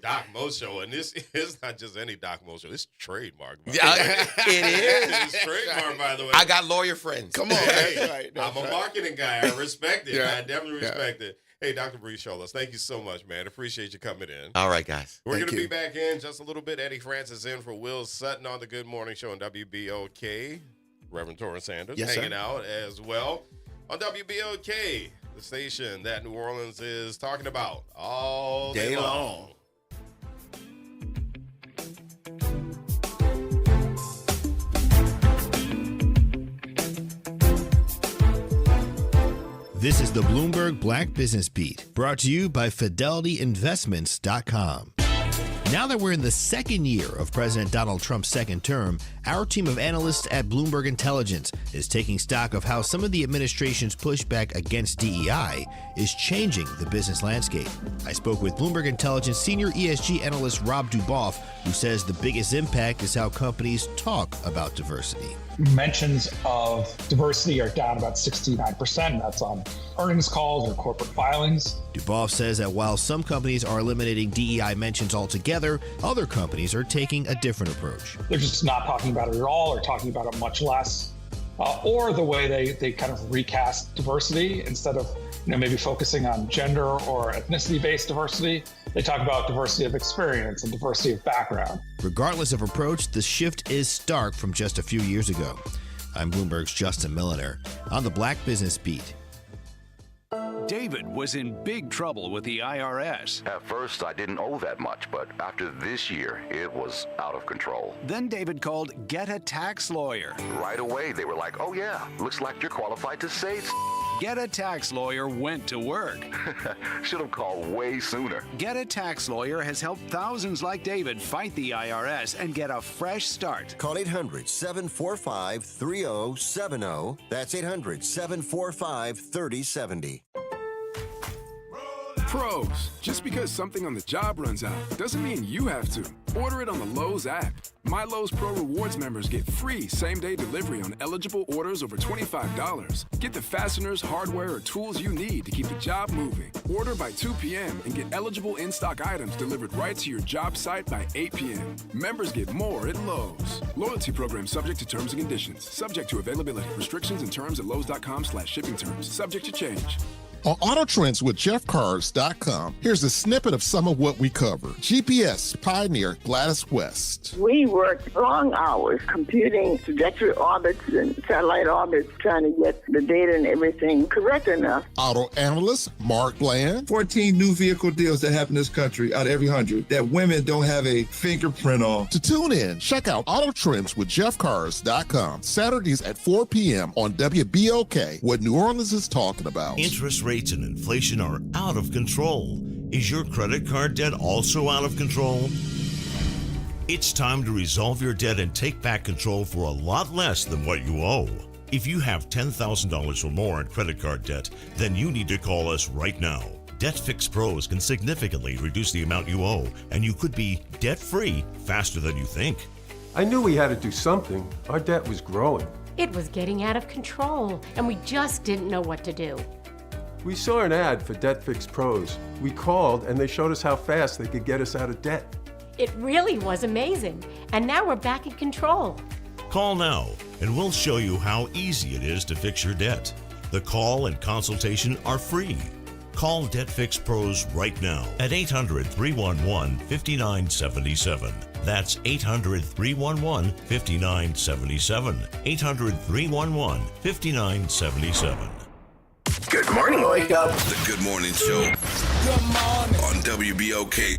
Doc Mo show, and this is not just any Doc Mo show, it's trademark. It is. It's trademark, by the way. I got lawyer friends. Come on. Hey, I'm a marketing guy. I respect it. I definitely respect it. Hey, Dr. Bree Sholas, thank you so much, man. Appreciate you coming in. All right, guys. We're going to be back in just a little bit. Eddie Francis in for Will Sutton on the Good Morning Show on WBOK. Reverend Torrance Sanders, Yes, hanging sir. out as well on WBOK, the station that New Orleans is talking about all day long. This is the Bloomberg Black Business Beat, brought to you by FidelityInvestments.com. Now that we're in the second year of President Donald Trump's second term, our team of analysts at Bloomberg Intelligence is taking stock of how some of the administration's pushback against DEI is changing the business landscape. I spoke with Bloomberg Intelligence senior ESG analyst Rob Duboff, who says the biggest impact is how companies talk about diversity. Mentions of diversity are down about 69%. That's on earnings calls or corporate filings. Duboff says that while some companies are eliminating DEI mentions altogether, other companies are taking a different approach. They're just not talking about it at all or talking about it much less. Or the way they kind of recast diversity instead of maybe focusing on gender or ethnicity-based diversity. They talk about diversity of experience and diversity of background. Regardless of approach, the shift is stark from just a few years ago. I'm Bloomberg's Justin Milliner on the Black Business Beat. David was in big trouble with the IRS. At first, I didn't owe that much, but after this year, it was out of control. Then David called Get a Tax Lawyer. Right away, they were like, oh yeah, looks like you're qualified to say Get a Tax Lawyer went to work. Should have called way sooner. Get a Tax Lawyer has helped thousands like David fight the IRS and get a fresh start. Call 800-745-3070. That's 800-745-3070. Pros, just because something on the job runs out doesn't mean you have to. Order it on the Lowe's app. My Lowe's Pro Rewards members get free same-day delivery on eligible orders over $25. Get the fasteners, hardware, or tools you need to keep the job moving. Order by 2 p.m. and get eligible in-stock items delivered right to your job site by 8 p.m. Members get more at Lowe's. Loyalty program subject to terms and conditions. Subject to availability. Restrictions and terms at lowes.com/shipping terms. Subject to change. On Auto Trends with JeffCars.com, here's a snippet of some of what we cover. GPS pioneer Gladys West. We worked long hours computing trajectory orbits and satellite orbits, trying to get the data and everything correct enough. Auto analyst Mark Bland. 14 new vehicle deals that happen in this country out of every 100 that women don't have a fingerprint on. To tune in, check out Auto Trends with JeffCars.com, Saturdays at 4 p.m. on WBOK, what New Orleans is talking about. Interest rates and inflation are out of control. Is your credit card debt also out of control? It's time to resolve your debt and take back control for a lot less than what you owe. If you have $10,000 or more in credit card debt, then you need to call us right now. Debt Fix Pros can significantly reduce the amount you owe, and you could be debt-free faster than you think. I knew we had to do something. Our debt was growing. It was getting out of control, and we just didn't know what to do. We saw an ad for Debt Fix Pros. We called, and they showed us how fast they could get us out of debt. It really was amazing, and now we're back in control. Call now, and we'll show you how easy it is to fix your debt. The call and consultation are free. Call Debt Fix Pros right now at 800-311-5977. That's 800-311-5977. 800-311-5977. Good morning, wake up. The Good Morning Show. Good morning. On WBOK.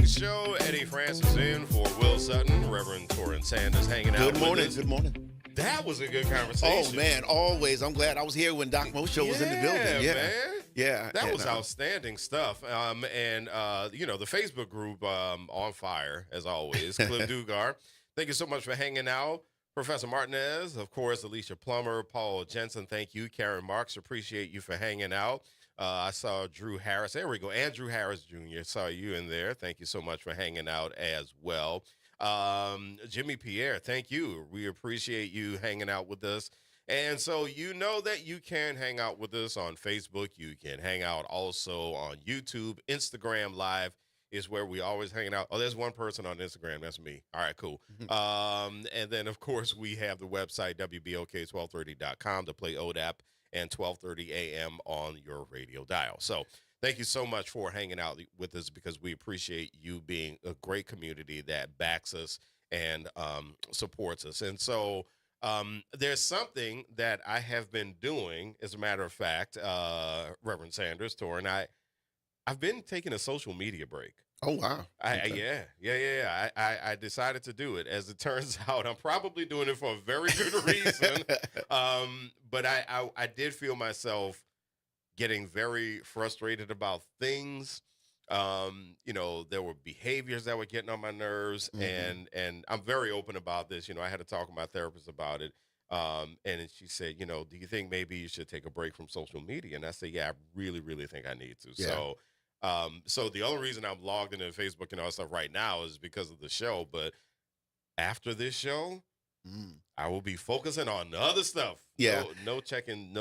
Show. Eddie Francis in for Will Sutton. Reverend Torrance Sanders hanging out. Good morning. With us. Good morning. That was a good conversation. Oh man, always. I'm glad I was here when Doc Mosho was in the building. Yeah, man. Yeah, that was outstanding stuff. And the Facebook group on fire as always. Cliff Dugar, thank you so much for hanging out. Professor Martinez, of course, Alicia Plummer, Paul Jensen, thank you. Karen Marks, appreciate you for hanging out. I saw Drew Harris. There we go. Andrew Harris Jr. Saw you in there. Thank you so much for hanging out as well. Jimmy Pierre, thank you. We appreciate you hanging out with us. And so you know that you can hang out with us on Facebook. You can hang out also on YouTube, Instagram Live. is where we always hanging out. Oh, there's one person on Instagram. That's me. All right, cool. And then, of course, we have the website, WBOK1230.com, to play ODAP, and 12:30 a.m. on your radio dial. So thank you so much for hanging out with us, because we appreciate you being a great community that backs us and supports us. And so there's something that I have been doing, as a matter of fact, Reverend Sanders, Tor, and I've been taking a social media break. Oh, wow. Yeah. I decided to do it. As it turns out, I'm probably doing it for a very good reason. But I did feel myself getting very frustrated about things. There were behaviors that were getting on my nerves, and I'm very open about this. I had to talk with my therapist about it. And she said, do you think maybe you should take a break from social media? And I said, yeah, I really, really think I need to. Yeah. So the only reason I'm logged into Facebook and all that stuff right now is because of the show. But after this show, I will be focusing on the other stuff. Yeah. No checking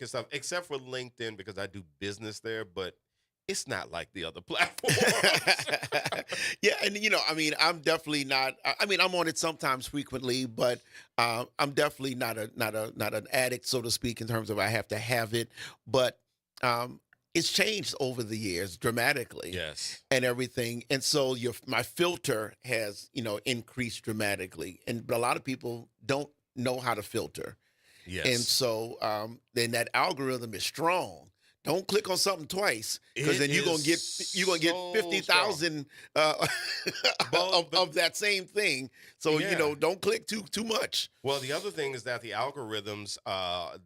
stuff, except for LinkedIn, because I do business there, but it's not like the other platforms. Yeah, and I'm definitely not. I'm on it sometimes, frequently, but I'm definitely not an addict, so to speak, in terms of I have to have it. But it's changed over the years dramatically. Yes, and everything, and so my filter has increased dramatically, but a lot of people don't know how to filter. Yes, and so then that algorithm is strong. Don't click on something twice, because then you're gonna get 50,000 of that same thing. So don't click too much. Well, the other thing is that the algorithms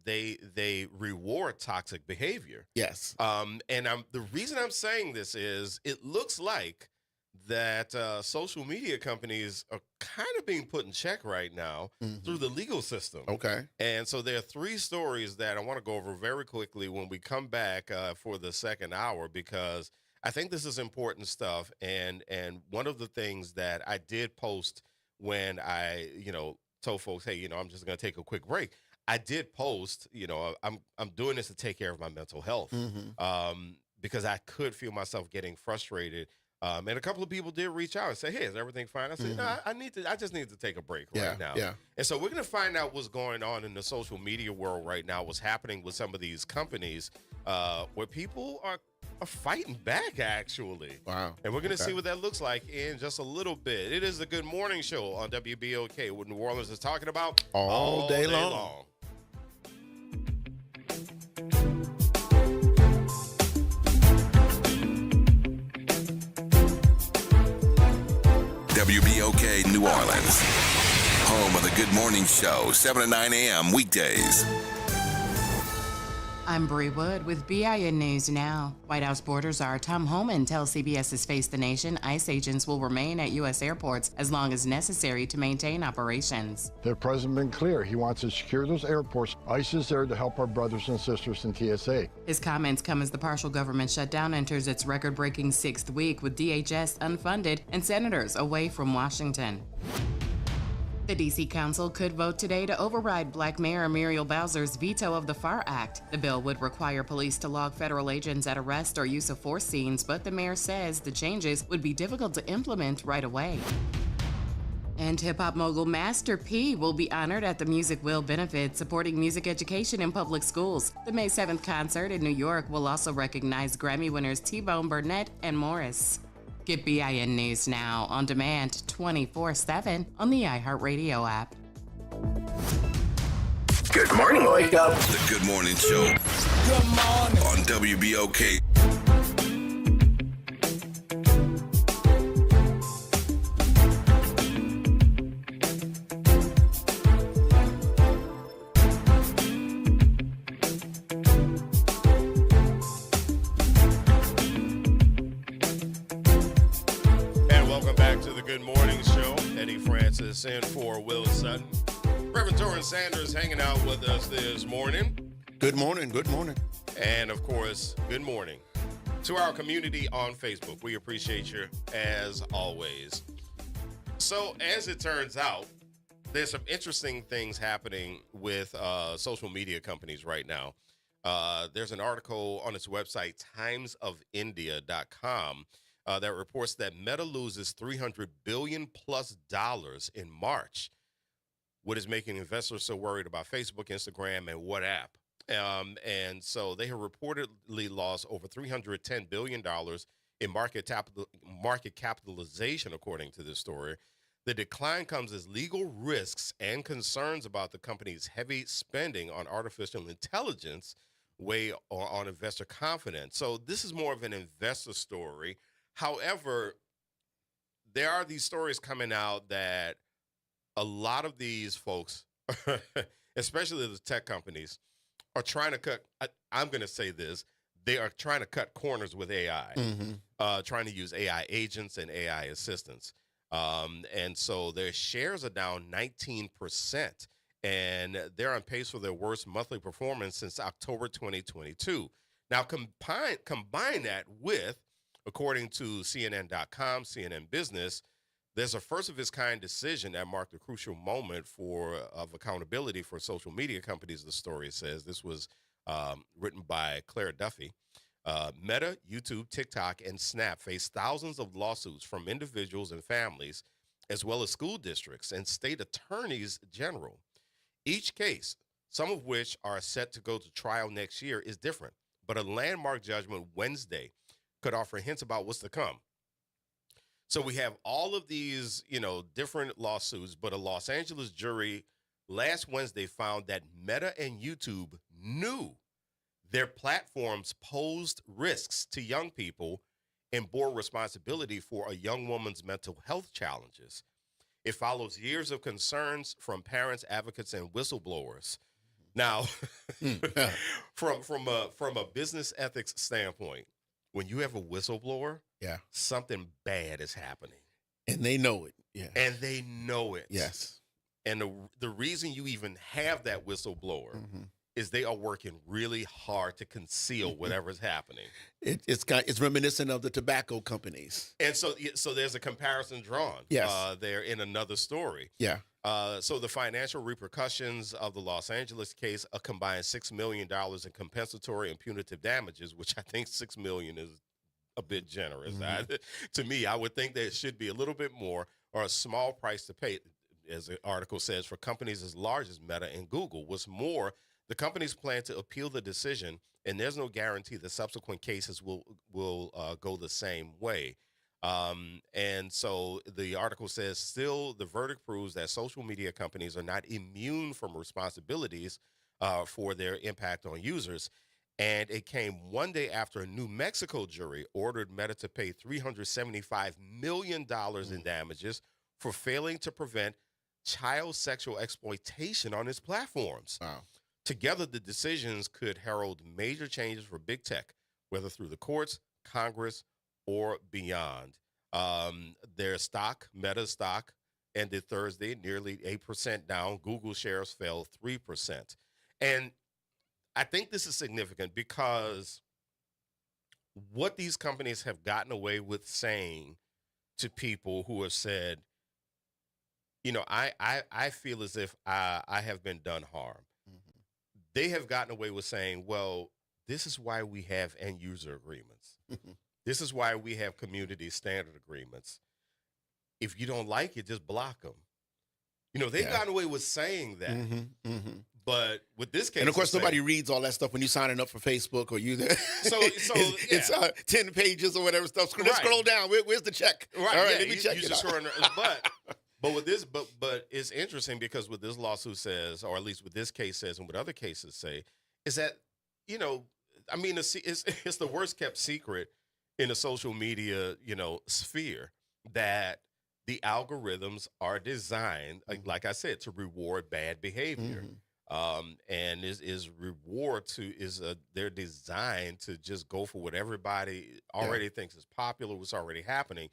they reward toxic behavior. Yes. And the reason I'm saying this is it looks like that social media companies are kind of being put in check right now through the legal system. Okay. And so there are 3 stories that I want to go over very quickly when we come back for the second hour, because I think this is important stuff. And one of the things that I did post when I, told folks, hey, I'm just going to take a quick break. I did post, I'm doing this to take care of my mental health, because I could feel myself getting frustrated. And a couple of people did reach out and say, hey, is everything fine? I said, no, I just need to take a break right now. Yeah. And so we're going to find out what's going on in the social media world right now, what's happening with some of these companies where people are fighting back, actually. Wow. And we're going to see what that looks like in just a little bit. It is the Good Morning Show on WBOK, what New Orleans is talking about all day long. WBOK New Orleans, home of the Good Morning Show, 7 to 9 a.m. weekdays. I'm Bree Wood with BIN News Now. White House border czar Tom Homan tells CBS's Face the Nation ICE agents will remain at U.S. airports as long as necessary to maintain operations. The president been clear. He wants to secure those airports. ICE is there to help our brothers and sisters in TSA. His comments come as the partial government shutdown enters its record-breaking 6th week, with DHS unfunded and senators away from Washington. The D.C. Council could vote today to override Black Mayor Muriel Bowser's veto of the FAR Act. The bill would require police to log federal agents at arrest or use of force scenes, but the mayor says the changes would be difficult to implement right away. And hip-hop mogul Master P will be honored at the Music Will benefit supporting music education in public schools. The May 7th concert in New York will also recognize Grammy winners T-Bone Burnett and Morris. Get BIN News Now on demand 24/7 on the iHeartRadio app. Good morning, wake up. The Good Morning Show. Good morning. On WBOK. In for Will Sutton. Reverend Torrance Sanders hanging out with us this morning. Good morning. Good morning. And of course, good morning to our community on Facebook. We appreciate you as always. So as it turns out, there's some interesting things happening with social media companies right now. There's an article on its website, timesofindia.com. that reports that Meta loses $300 billion plus in March. What is making investors so worried about Facebook, Instagram, and WhatsApp? And so they have reportedly lost over $310 billion in market capitalization, according to this story. The decline comes as legal risks and concerns about the company's heavy spending on artificial intelligence weigh on investor confidence. So this is more of an investor story. However, there are these stories coming out that a lot of these folks, especially the tech companies, are trying to cut, I'm going to say this, they are trying to cut corners with AI, trying to use AI agents and AI assistants. And so their shares are down 19%, and they're on pace for their worst monthly performance since October 2022. Now, combine that with, according to CNN.com, CNN Business, there's a first-of-its-kind decision that marked a crucial moment of accountability for social media companies, the story says. This was written by Claire Duffy. Meta, YouTube, TikTok, and Snap face thousands of lawsuits from individuals and families, as well as school districts and state attorneys general. Each case, some of which are set to go to trial next year, is different, but a landmark judgment Wednesday could offer hints about what's to come. So we have all of these, different lawsuits, but a Los Angeles jury last Wednesday found that Meta and YouTube knew their platforms posed risks to young people and bore responsibility for a young woman's mental health challenges. It follows years of concerns from parents, advocates, and whistleblowers. Now, from a business ethics standpoint, when you have a whistleblower, something bad is happening. And they know it. Yeah. And they know it. Yes. And the reason you even have that whistleblower is they are working really hard to conceal whatever's happening. It's reminiscent of the tobacco companies. And so there's a comparison drawn there in another story. Yeah. So the financial repercussions of the Los Angeles case, a combined $6 million in compensatory and punitive damages, which I think $6 million is a bit generous. To me, I would think there should be a little bit more, or a small price to pay, as the article says, for companies as large as Meta and Google. What's more, the companies plan to appeal the decision, and there's no guarantee that subsequent cases will go the same way. And so the article says, still, the verdict proves that social media companies are not immune from responsibilities for their impact on users. And it came one day after a New Mexico jury ordered Meta to pay $375 million in damages for failing to prevent child sexual exploitation on its platforms. Wow. Together, the decisions could herald major changes for big tech, whether through the courts, Congress, or beyond. Their stock, Meta stock, ended Thursday nearly 8% down. Google shares fell 3%. And I think this is significant because what these companies have gotten away with saying to people who have said, I feel as if I have been done harm. They have gotten away with saying, well, this is why we have end user agreements. This is why we have community standard agreements. If you don't like it, just block them. They've gotten away with saying that. But with this case, and of course, nobody reads all that stuff when you're signing up for Facebook or you. It's 10 pages or whatever stuff. Scroll down. Where's the check? Right. All right, let me check it out. But with this, but it's interesting because what this lawsuit says, or at least what this case says, and what other cases say, is that it's the worst kept secret in the social media sphere that the algorithms are designed, like I said, to reward bad behavior. And they're designed to just go for what everybody already thinks is popular, what's already happening.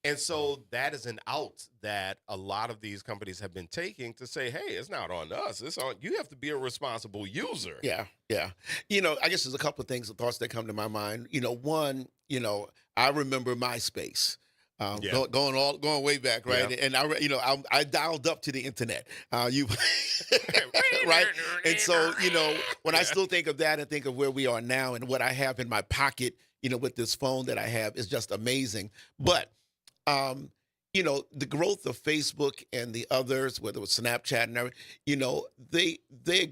And so that is an out that a lot of these companies have been taking to say, hey, it's not on us. It's on you. Have to be a responsible user. Yeah. I guess there's a couple of thoughts that come to my mind. One, I remember MySpace. Going way back, right? Yeah. And I dialed up to the internet. Right? And so, when I still think of that and think of where we are now and what I have in my pocket, with this phone that I have is just amazing. But, the growth of Facebook and the others, whether it was Snapchat and everything,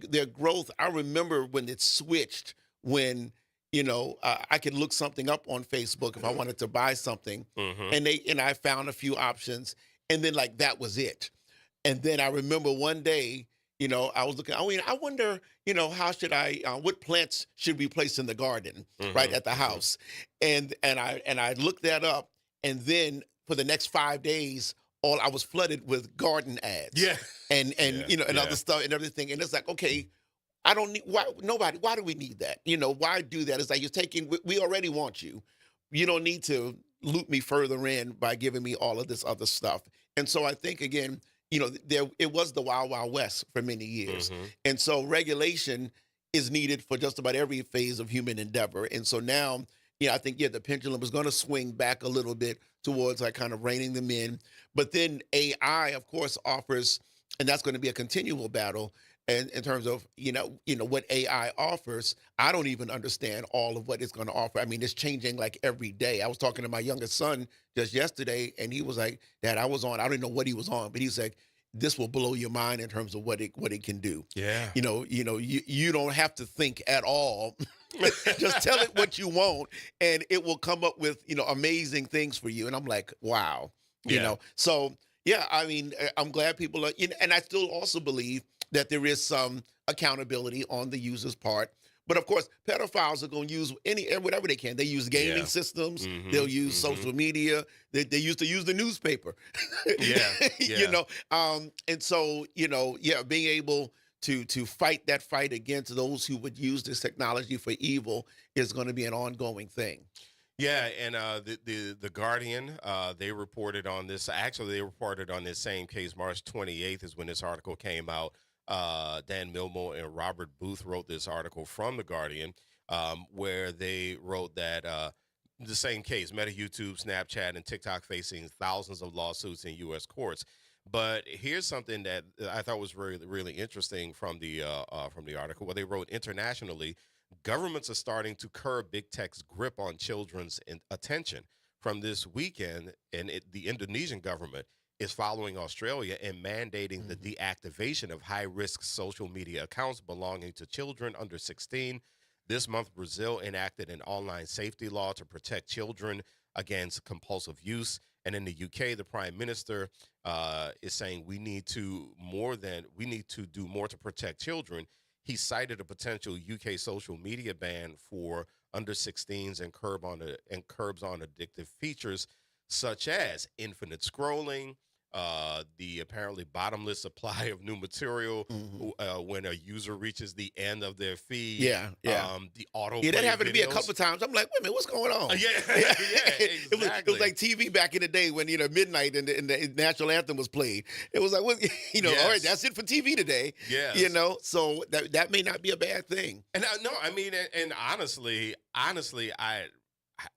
their growth, I remember when it switched when, I could look something up on Facebook if I wanted to buy something, and I found a few options, and then like that was it. And then I remember one day, I was looking. I wonder, how should what plants should be placed in the garden, right at the house, and I looked that up, and then for the next 5 days, I was flooded with garden ads, and other stuff and everything, and it's like, okay. I don't need why do we need that? Why do that? It's like we already want you. You don't need to loop me further in by giving me all of this other stuff. And so I think again, it was the Wild Wild West for many years. And so regulation is needed for just about every phase of human endeavor. And so now, I think the pendulum is going to swing back a little bit towards like kind of reining them in. But then AI, of course, offers, and that's going to be a continual battle. And in terms of, what AI offers, I don't even understand all of what it's going to offer. I mean, it's changing like every day. I was talking to my youngest son just yesterday, and he was like, Dad, I don't know what he was on, but he's like, this will blow your mind in terms of what it can do. Yeah. You don't have to think at all. Just tell it what you want, and it will come up with, amazing things for you. And I'm like, wow. So, yeah, I mean, I'm glad people are, and I still also believe that there is some accountability on the user's part. But of course, pedophiles are going to use whatever they can. They use gaming systems. They'll use social media. They used to use the newspaper. And so, being able to fight that fight against those who would use this technology for evil is going to be an ongoing thing. Yeah, and the Guardian, they reported on this. Actually, they reported on this same case. March 28th is when this article came out. Dan Milmo and Robert Booth wrote this article from The Guardian, where they wrote that the same case, Meta, YouTube, Snapchat, and TikTok facing thousands of lawsuits in U.S. courts. But here's something that I thought was really, really interesting from the article, where they wrote internationally, governments are starting to curb big tech's grip on children's attention. From this weekend, and the Indonesian government is following Australia and mandating the deactivation of high-risk social media accounts belonging to children under 16. This month, Brazil enacted an online safety law to protect children against compulsive use. And in the UK, the Prime Minister is saying we need to do more to protect children. He cited a potential UK social media ban for under 16s and curbs on addictive features such as infinite scrolling, the apparently bottomless supply of new material when a user reaches the end of their feed. The auto. Yeah, that happened to me a couple of times. I'm like, wait a minute, what's going on? Exactly. It was like TV back in the day when midnight and the national anthem was played. It was like, well, all right, that's it for TV today. So that may not be a bad thing. And and honestly,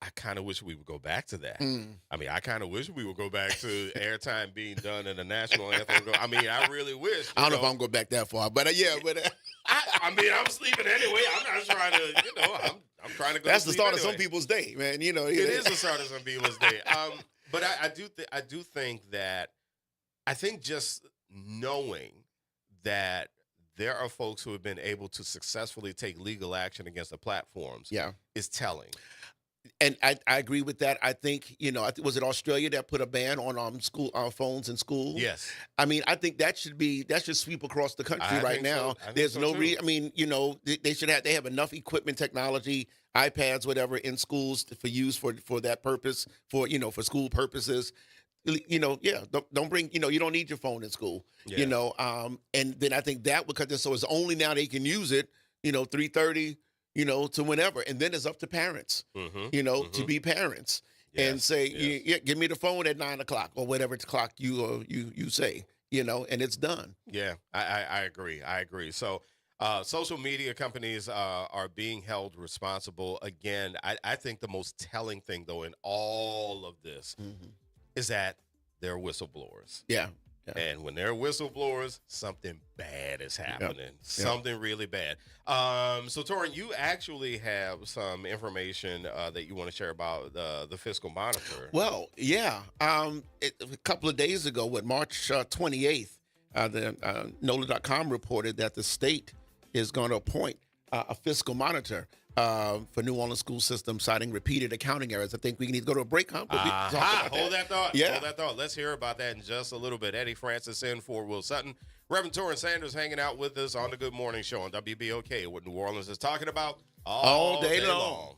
I kind of wish we would go back to that. I mean, I kind of wish we would go back to airtime being done and the national anthem. I mean, I really wish. I don't know if I'm going back that far, but I'm sleeping anyway. I'm not trying to, I'm trying to go. That's to the start anyway. of some people's day, man. It is the start of some people's day. But I do think that, I think just knowing that there are folks who have been able to successfully take legal action against the platforms is telling. And I agree with that. I think, was it Australia that put a ban on school phones in schools? Yes. I mean, I think that should sweep across the country right now. There's no reason. I mean, they have enough equipment, technology, iPads, whatever, in schools for use for that purpose, for school purposes. Don't bring, you don't need your phone in school, and then I think that would cut this. So it's only now they can use it, 3:30. To whenever. And then it's up to parents, to be parents and say, give me the phone at 9 o'clock or whatever clock you say, and it's done. Yeah, I agree. So social media companies are being held responsible. Again, I think the most telling thing, though, in all of this is that they're whistleblowers. Yeah. And when they're whistleblowers, something bad is happening. Something really bad. So, Torin, you actually have some information that you want to share about the fiscal monitor. Well, yeah. A couple of days ago, March 28th, the NOLA.com reported that the state is going to appoint a fiscal monitor for New Orleans school system, citing repeated accounting errors. I think we need to go to a break, huh? Hold that thought. Yeah. Hold that thought. Let's hear about that in just a little bit. Eddie Francis in for Will Sutton. Reverend Torin Sanders hanging out with us on the Good Morning Show on WBOK, what New Orleans is talking about all day long.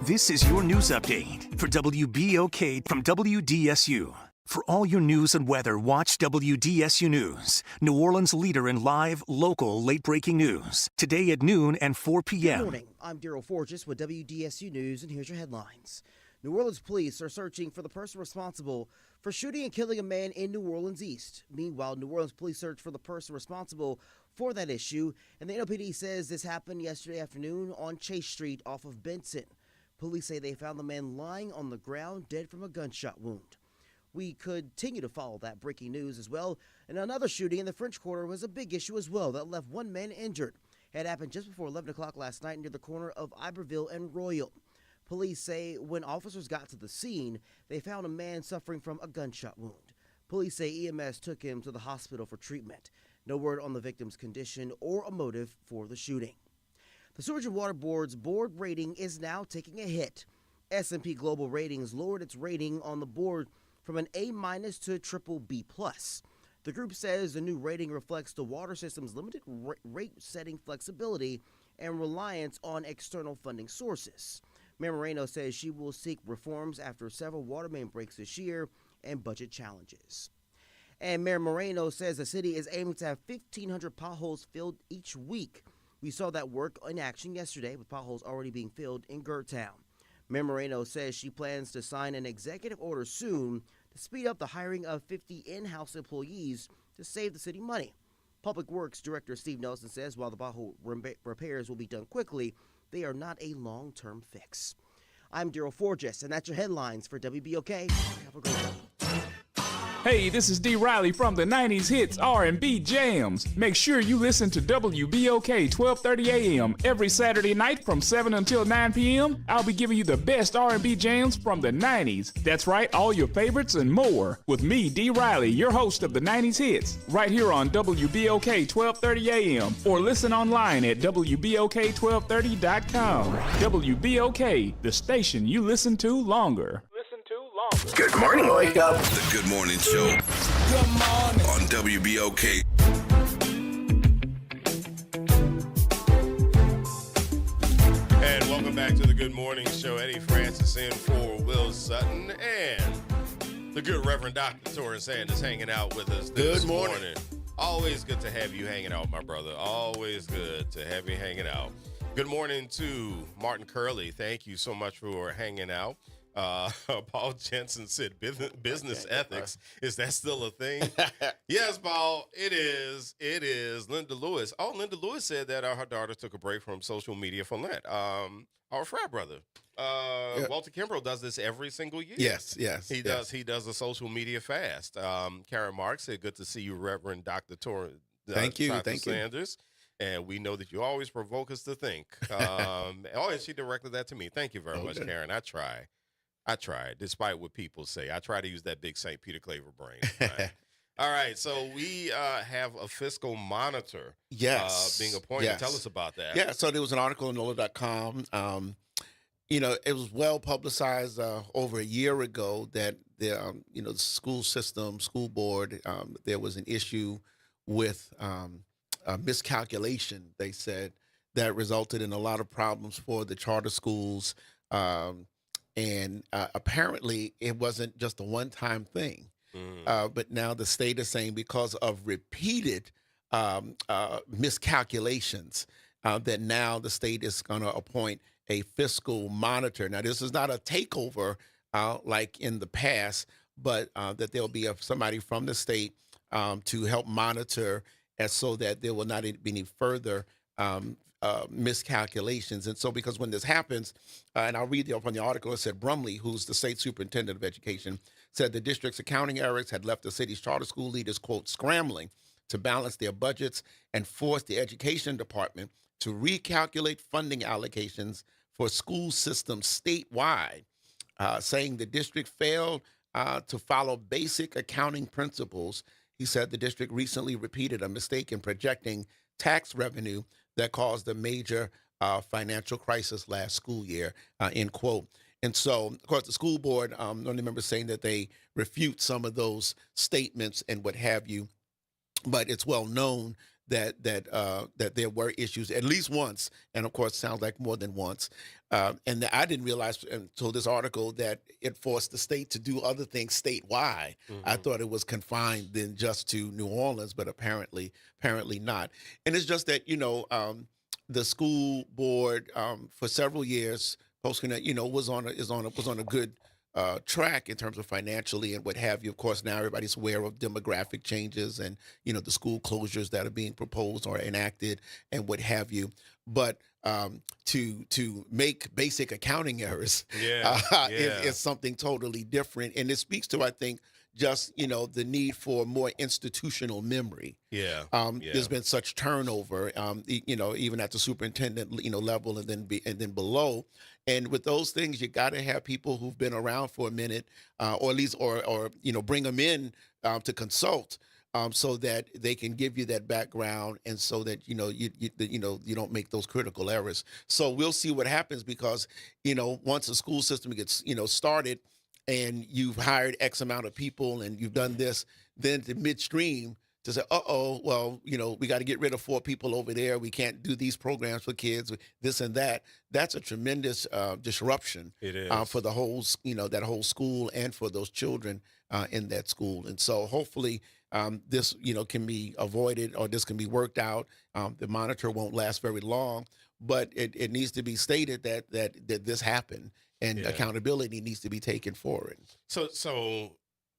This is your news update for WBOK from WDSU. For all your news and weather, watch WDSU News, New Orleans' leader in live, local, late-breaking news. Today at noon and 4 p.m. Good morning. I'm Daryl Forges with WDSU News, and here's your headlines. New Orleans police are searching for the person responsible for shooting and killing a man in New Orleans East. Meanwhile, New Orleans police search for the person responsible for that issue, and the NOPD says this happened yesterday afternoon on Chase Street off of Benson. Police say they found the man lying on the ground, dead from a gunshot wound. We continue to follow that breaking news as well. And another shooting in the French Quarter was a big issue as well that left one man injured. It happened just before 11 o'clock last night near the corner of Iberville and Royal. Police say when officers got to the scene, they found a man suffering from a gunshot wound. Police say EMS took him to the hospital for treatment. No word on the victim's condition or a motive for the shooting. The Sewage and Water Board's board rating is now taking a hit. S&P Global Ratings lowered its rating on the board from an A- to triple B+. The group says the new rating reflects the water system's limited rate-setting flexibility and reliance on external funding sources. Mayor Moreno says she will seek reforms after several water main breaks this year and budget challenges. And Mayor Moreno says the city is aiming to have 1,500 potholes filled each week. We saw that work in action yesterday with potholes already being filled in Gertown. Mayor Moreno says she plans to sign an executive order soon to speed up the hiring of 50 in-house employees to save the city money. Public Works Director Steve Nelson says while the pothole repairs will be done quickly, they are not a long-term fix. I'm Daryl Forges, and that's your headlines for WBOK. Have a great day. Hey, this is D. Riley from the 90s Hits R&B Jams. Make sure you listen to WBOK 1230 AM every Saturday night from 7 until 9 p.m. I'll be giving you the best R&B jams from the 90s. That's right, all your favorites and more. With me, D. Riley, your host of the 90s Hits, right here on WBOK 1230 AM. Or listen online at WBOK1230.com. WBOK, the station you listen to longer. Good morning, Wake Up. The Good Morning Show. Good morning. On WBOK. And welcome back to the Good Morning Show. Eddie Francis in for Will Sutton and the good Reverend Dr. Torin Sanders hanging out with us this morning. Always good to have you hanging out, my brother. Always good to have you hanging out. Good morning to Martin Curley. Thank you so much for hanging out. Paul Jensen said business ethics. Is that still a thing? Yes, Paul, it is. It is. Linda Lewis. Oh, Linda Lewis said that her daughter took a break from social media for Lent. Our frat brother, Walter Kimbrough, does this every single year. Yes. He does. He does a social media fast. Karen Marks said, good to see you, Reverend Dr. Torin. Thank you. Sanders. And we know that you always provoke us to think. And she directed that to me. Thank you very much, Karen. I try, despite what people say. I try to use that big St. Peter Claver brain. Right? All right, so we have a fiscal monitor being appointed. Yes. Tell us about that. Yeah, so there was an article on NOLA.com. It was well publicized over a year ago that the school system, school board, there was an issue with a miscalculation, they said, that resulted in a lot of problems for the charter schools. And apparently it wasn't just a one-time thing. But now the state is saying because of repeated miscalculations that now the state is going to appoint a fiscal monitor. Now, this is not a takeover like in the past, but that there'll be somebody from the state to help monitor and so that there will not be any further miscalculations. And so because when this happens, and I'll read from the article, it said Brumley, who's the state superintendent of education, said the district's accounting errors had left the city's charter school leaders, quote, scrambling to balance their budgets and forced the education department to recalculate funding allocations for school systems statewide, saying the district failed to follow basic accounting principles. He said the district recently repeated a mistake in projecting tax revenue that caused a major financial crisis last school year, end quote. And so, of course, the school board, I remember saying that they refute some of those statements and what have you, but it's well known that there were issues at least once, and of course, it sounds like more than once. And that I didn't realize until this article that it forced the state to do other things statewide. I thought it was confined then just to New Orleans, but apparently not. And it's just that the school board for several years, Post-Connect, was on a good track in terms of financially and what have you. Of course, now everybody's aware of demographic changes and, the school closures that are being proposed or enacted and what have you. But to make basic accounting errors is something totally different. And it speaks to, I think, just, the need for more institutional memory. There's been such turnover, even at the superintendent, level and then below. And with those things, you got to have people who've been around for a minute, or at least, or bring them in to consult, so that they can give you that background, and so that you don't make those critical errors. So we'll see what happens, because once the school system gets started, and you've hired X amount of people, and you've done this, then to midstream to say, well, we got to get rid of 4 people over there. We can't do these programs for kids, this and that. That's a tremendous disruption. It is. For the whole, that whole school, and for those children in that school. And so hopefully this, can be avoided, or this can be worked out. The monitor won't last very long, but it needs to be stated that this happened, and accountability needs to be taken for it. So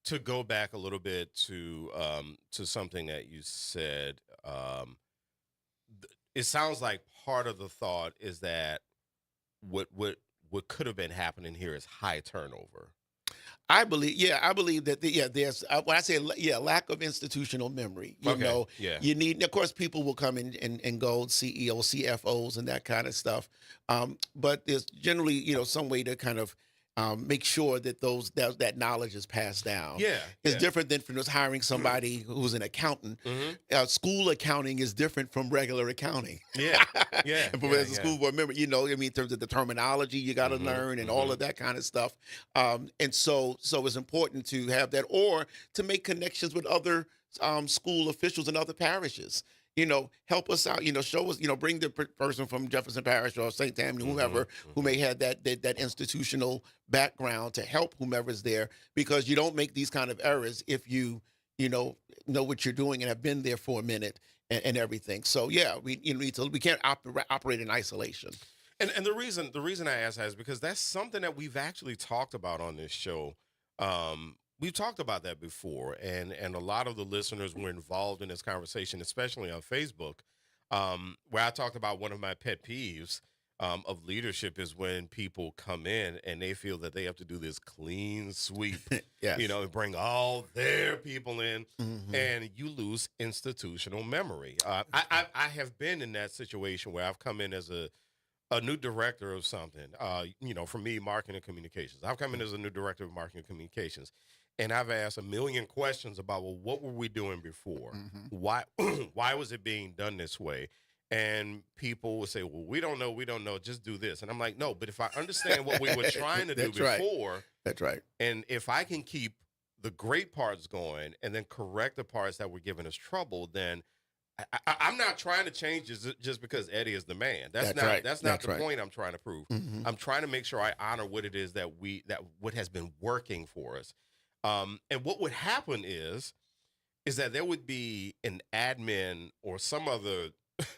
to go back a little bit to something that you said, it sounds like part of the thought is that what could have been happening here is high turnover. I believe that there's when I say lack of institutional memory. You need, of course, people will come in and go, CEOs, CFOs, and that kind of stuff. But there's generally some way to kind of make sure that that knowledge is passed down. It's different than from just hiring somebody who's an accountant. School accounting is different from regular accounting. And as a school board member, in terms of the terminology you got to learn and all of that kind of stuff. And so it's important to have that, or to make connections with other school officials in other parishes. Help us out, show us, bring the person from Jefferson Parish or St. Tammany, whoever, who may have that institutional background to help whomever's there, because you don't make these kind of errors if you know what you're doing and have been there for a minute and everything. So we can't operate in isolation. And the reason I ask that is because that's something that we've actually talked about on this show. We've talked about that before, and a lot of the listeners were involved in this conversation, especially on Facebook, where I talked about one of my pet peeves of leadership is when people come in and they feel that they have to do this clean sweep, and bring all their people in, and you lose institutional memory. I have been in that situation where I've come in as a new director of something, for me, marketing and communications. I've come in as a new director of marketing and communications. And I've asked a million questions about, well, what were we doing before? Why was it being done this way? And people will say, well, we don't know, just do this. And I'm like, no, but if I understand what we were trying to do before. That's right. And if I can keep the great parts going and then correct the parts that were giving us trouble, then I'm not trying to change just because Eddie is the man. That's not the point I'm trying to prove. I'm trying to make sure I honor what it is that what has been working for us. And what would happen is that there would be an admin or some other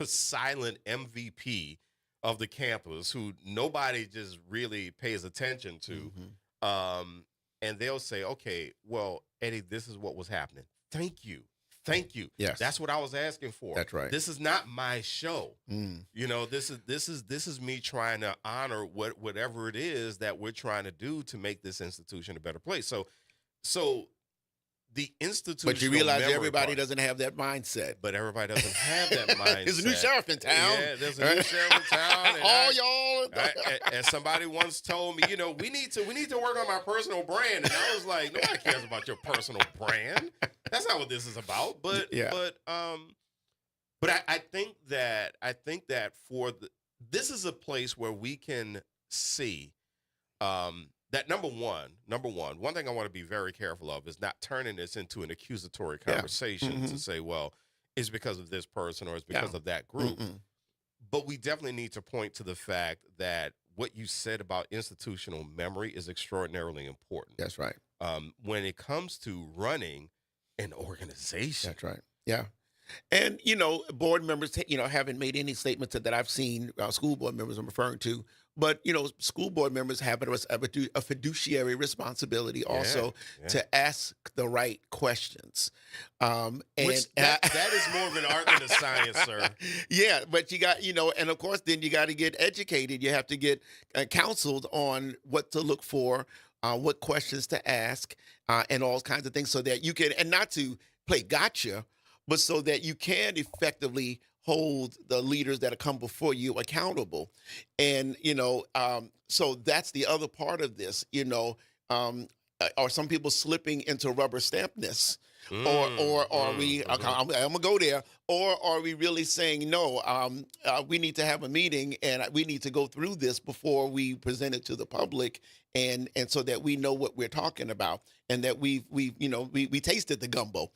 silent MVP of the campus who nobody just really pays attention to. And they'll say, okay, well, Eddie, this is what was happening. Thank you. Thank you. Yes. That's what I was asking for. That's right. This is not my show. You know, this is me trying to honor whatever it is that we're trying to do to make this institution a better place. So the institution. But you realize everybody doesn't have that mindset. But everybody doesn't have that mindset. There's a new sheriff in town. Yeah, there's a new sheriff in town. And all y'all. And somebody once told me, you know, we need to work on my personal brand. And I was like, nobody cares about your personal brand. That's not what this is about. But I think that this is a place where we can see that number one, one thing I want to be very careful of is not turning this into an accusatory conversation to say, well, it's because of this person or it's because of that group. But we definitely need to point to the fact that what you said about institutional memory is extraordinarily important. That's right. When it comes to running an organization. That's right. Yeah. And, you know, board members, you know, haven't made any statements that I've seen, school board members I'm referring to, but, you know, school board members have a fiduciary responsibility also to ask the right questions. That is more of an art than a science, sir. Yeah, but you got, you know, and of course, then you got to get educated. You have to get counseled on what to look for, what questions to ask, and all kinds of things so that you can, and not to play gotcha, but so that you can effectively hold the leaders that have come before you accountable. And, you know, so that's the other part of this, you know, are some people slipping into rubber stampness? Or are we, I'm going to go there, or are we really saying, no, we need to have a meeting and we need to go through this before we present it to the public and so that we know what we're talking about and that we tasted the gumbo,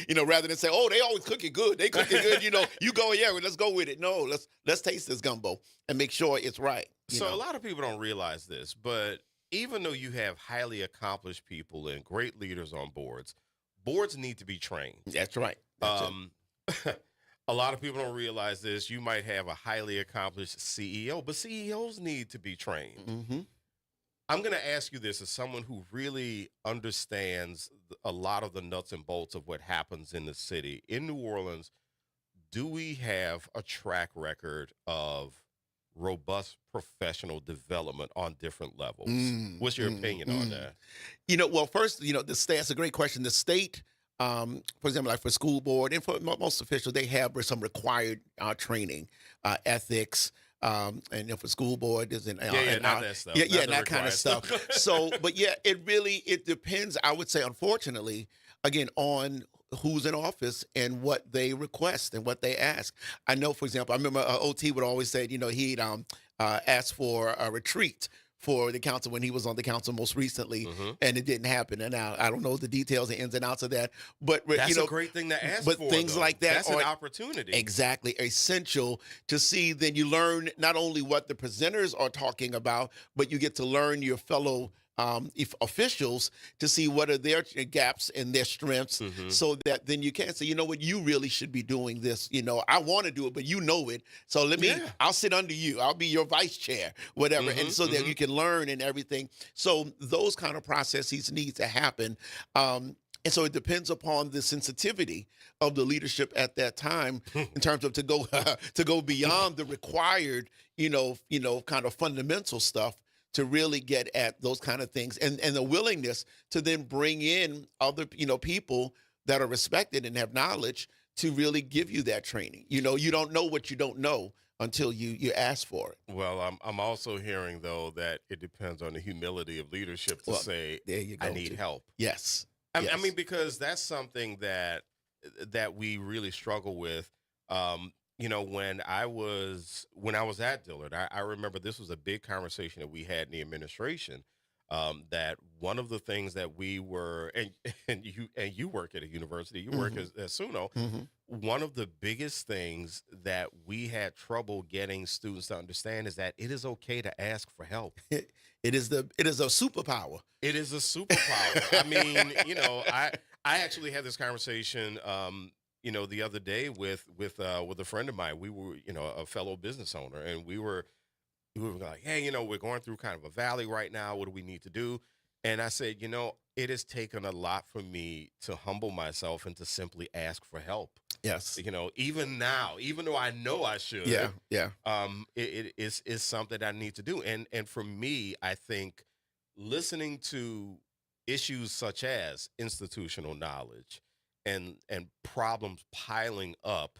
you know, rather than say, oh, they always cook it good. They cook it good. You know, you go, yeah, well, let's go with it. No, let's taste this gumbo and make sure it's right. So a lot of people don't realize this, but even though you have highly accomplished people and great leaders on boards need to be trained. That's right. A lot of people don't realize this. You might have a highly accomplished CEO, but CEOs need to be trained. I'm going to ask you this as someone who really understands a lot of the nuts and bolts of what happens in the city. In New Orleans, do we have a track record of robust professional development on different levels? What's your opinion on that? You know, well, first, you know, the state, that's a great question. The state, for example, like for school board and for most officials, they have some required training, ethics, and for school board, there's that stuff. That kind of stuff. So, but yeah, it depends. I would say, unfortunately, again, on who's in office and what they request and what they ask. I know, for example, I remember OT would always say, you know, he'd ask for a retreat for the council when he was on the council most recently, and it didn't happen. And now I don't know the details and ins and outs of that, but that's a great thing to ask for. But things like that, that's an opportunity. Exactly, essential to see. Then you learn not only what the presenters are talking about, but you get to learn your fellow officials to see what are their gaps and their strengths, so that then you can say, you know what, you really should be doing this. You know, I want to do it, but you know it. So I'll sit under you. I'll be your vice chair, whatever. And so that you can learn and everything. So those kind of processes need to happen. And so it depends upon the sensitivity of the leadership at that time in terms of to go beyond the required, you know, kind of fundamental stuff, to really get at those kind of things, and the willingness to then bring in other, you know, people that are respected and have knowledge to really give you that training. You know, you don't know what you don't know until you ask for it. Well, I'm also hearing, though, that it depends on the humility of leadership to say, there you go, I need help. Yes. I mean, because that's something that we really struggle with. You know, when I was at Dillard, I remember this was a big conversation that we had in the administration, that one of the things that we were, and you work at a university, you work at SUNO, one of the biggest things that we had trouble getting students to understand is that it is okay to ask for help. It is a superpower. It is a superpower. I mean, you know, I actually had this conversation, you know, the other day with a friend of mine. We were, you know, a fellow business owner, and we were like, hey, you know, we're going through kind of a valley right now. What do we need to do? And I said, it has taken a lot for me to humble myself and to simply ask for help. Yes. Even now, even though I know I should. Yeah. It is something I need to do. And for me, I think listening to issues such as institutional knowledge and problems piling up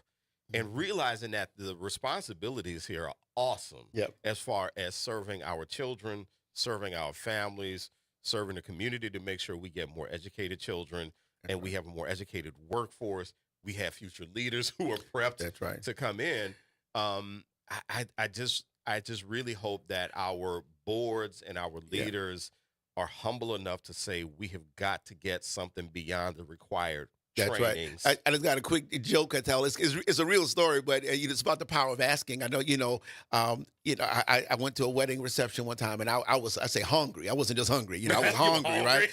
and realizing that the responsibilities here are awesome. Yep. As far as serving our children, serving our families, serving the community to make sure we get more educated children and we have a more educated workforce. We have future leaders who are prepped to come in. I just really hope that our boards and our leaders are humble enough to say we have got to get something beyond the required trainings. Right. I just got a quick joke I tell. It's a real story, but it's about the power of asking. I know, I went to a wedding reception one time, and I say hungry. I wasn't just hungry. I was hungry, right?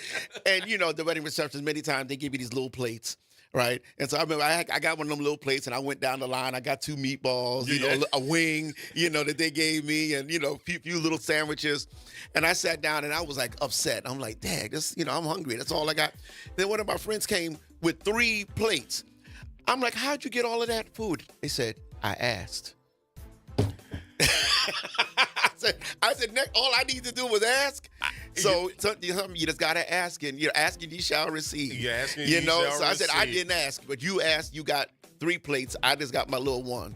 And the wedding receptions, many times they give you these little plates. Right. And so I remember I got one of them little plates and I went down the line. I got 2 meatballs, a wing, that they gave me and, a few little sandwiches. And I sat down and I was like upset. I'm like, dang, this, I'm hungry. That's all I got. Then one of my friends came with 3 plates. I'm like, how'd you get all of that food? They said, I asked. I said, all I need to do was ask. So you just gotta ask, and you're asking, you shall receive. You're asking, you shall receive. So I said, I didn't ask, but you asked. You got 3 plates. I just got my little one.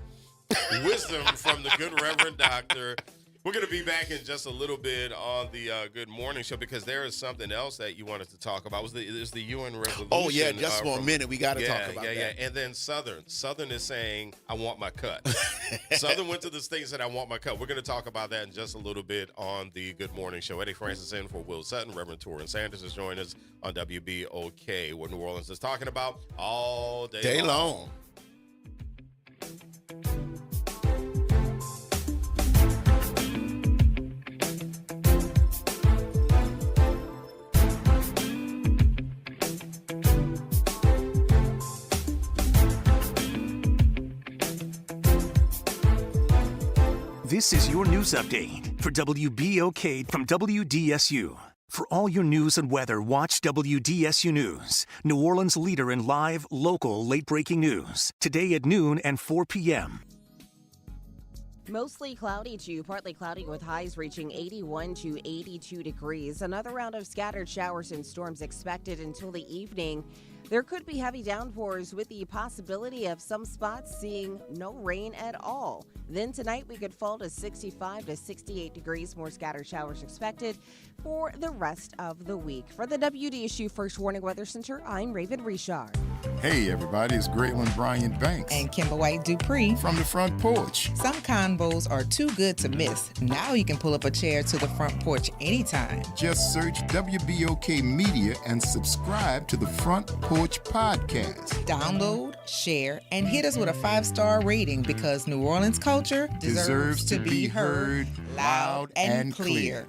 Wisdom from the good Reverend Doctor. We're going to be back in just a little bit on the Good Morning Show because there is something else that you wanted to talk about. It was the UN resolution. Oh, yeah, just for a minute. We got to talk about that. Yeah. And then Southern is saying, I want my cut. Southern went to the state and said, I want my cut. We're going to talk about that in just a little bit on the Good Morning Show. Eddie Francis in for Will Sutton. Reverend Torrin Sanders is joining us on WBOK, what New Orleans is talking about all day long. This is your news update for WBOK from WDSU. For all your news and weather, watch WDSU News, New Orleans' leader in live, local, late-breaking news. Today at noon and 4 p.m. Mostly cloudy to partly cloudy with highs reaching 81 to 82 degrees. Another round of scattered showers and storms expected until the evening. There could be heavy downpours with the possibility of some spots seeing no rain at all. Then tonight we could fall to 65 to 68 degrees. More scattered showers expected for the rest of the week. For the WDSU First Warning Weather Center, I'm Raven Richard. Hey everybody, it's Graylin Bryant Banks. And Kimber White Dupree. From the front porch. Some combos are too good to miss. Now you can pull up a chair to the front porch anytime. Just search WBOK Media and subscribe to the Front Porch Podcast. Download, share, and hit us with a 5-star rating because New Orleans culture deserves to be heard loud and clear.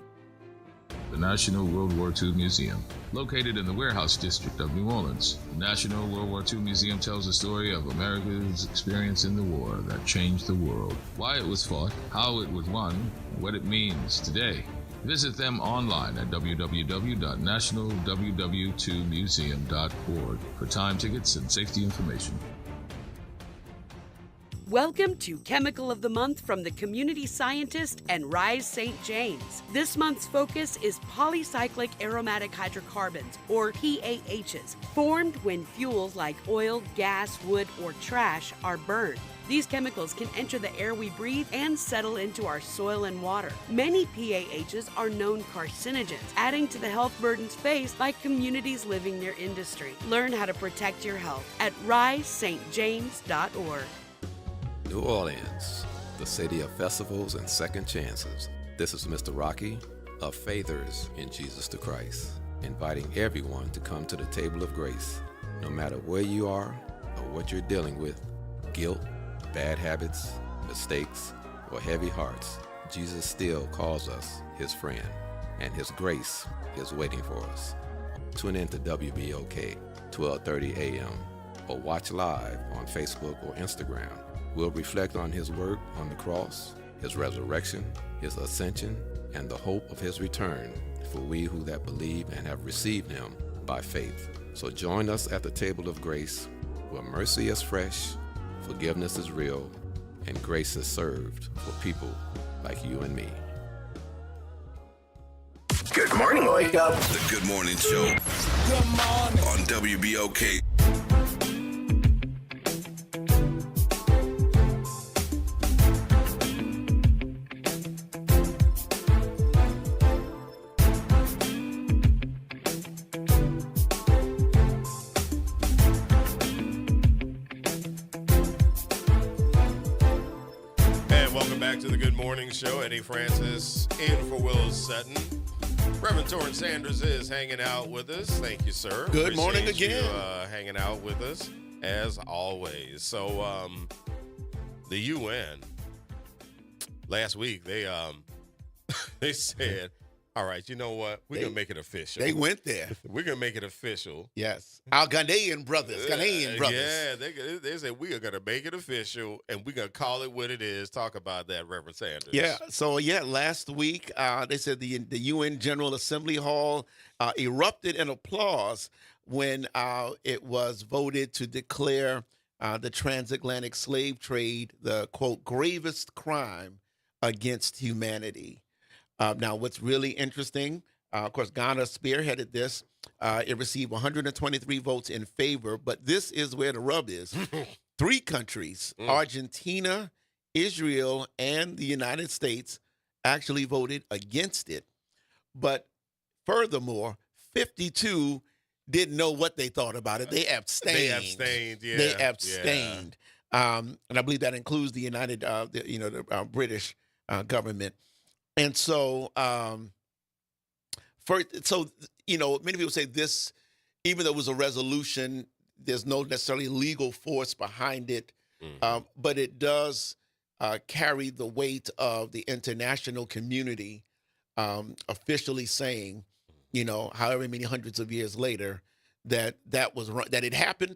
The National World War II Museum. Located in the Warehouse District of New Orleans, the National World War II Museum tells the story of America's experience in the war that changed the world, why it was fought, how it was won, what it means today. Visit them online at www.nationalww2museum.org for time tickets and safety information. Welcome to Chemical of the Month from the Community Scientist and Rise St. James. This month's focus is polycyclic aromatic hydrocarbons, or PAHs, formed when fuels like oil, gas, wood, or trash are burned. These chemicals can enter the air we breathe and settle into our soil and water. Many PAHs are known carcinogens, adding to the health burdens faced by communities living near industry. Learn how to protect your health at risestjames.org. New Orleans, the city of festivals and second chances. This is Mr. Rocky of Faithers in Jesus the Christ, inviting everyone to come to the table of grace. No matter where you are or what you're dealing with, guilt, bad habits, mistakes, or heavy hearts, Jesus still calls us his friend, and his grace is waiting for us. Tune in to WBOK, 12:30 a.m., or watch live on Facebook or Instagram. We'll reflect on his work on the cross, his resurrection, his ascension, and the hope of his return for we who that believe and have received him by faith. So join us at the table of grace, where mercy is fresh, forgiveness is real, and grace is served for people like you and me. Good morning, Wake Up. The Good Morning Show. Good morning. On WBOK. To the Good Morning Show. Eddie Francis in for Will Sutton. Reverend Torrance Sanders is hanging out with us. Thank you, sir. Good morning again. You, hanging out with us as always. So, the UN last week they said, "All right, you know what? We're gonna make it official." They went there. We're gonna make it official. Yes, our Ghanaian brothers. Yeah, they said we are gonna make it official, and we're gonna call it what it is. Talk about that, Reverend Sanders. Yeah. So last week they said the UN General Assembly Hall erupted in applause when it was voted to declare the transatlantic slave trade the quote gravest crime against humanity. Now, what's really interesting, of course, Ghana spearheaded this. It received 123 votes in favor, but this is where the rub is. 3 countries, Argentina, Israel, and the United States, actually voted against it. But furthermore, 52 didn't know what they thought about it. They abstained. Yeah. They abstained. Yeah. And I believe that includes the United, the British government. And so, many people say this, even though it was a resolution, there's no necessarily legal force behind it, but it does carry the weight of the international community officially saying, however many hundreds of years later, that was wrong, that it happened,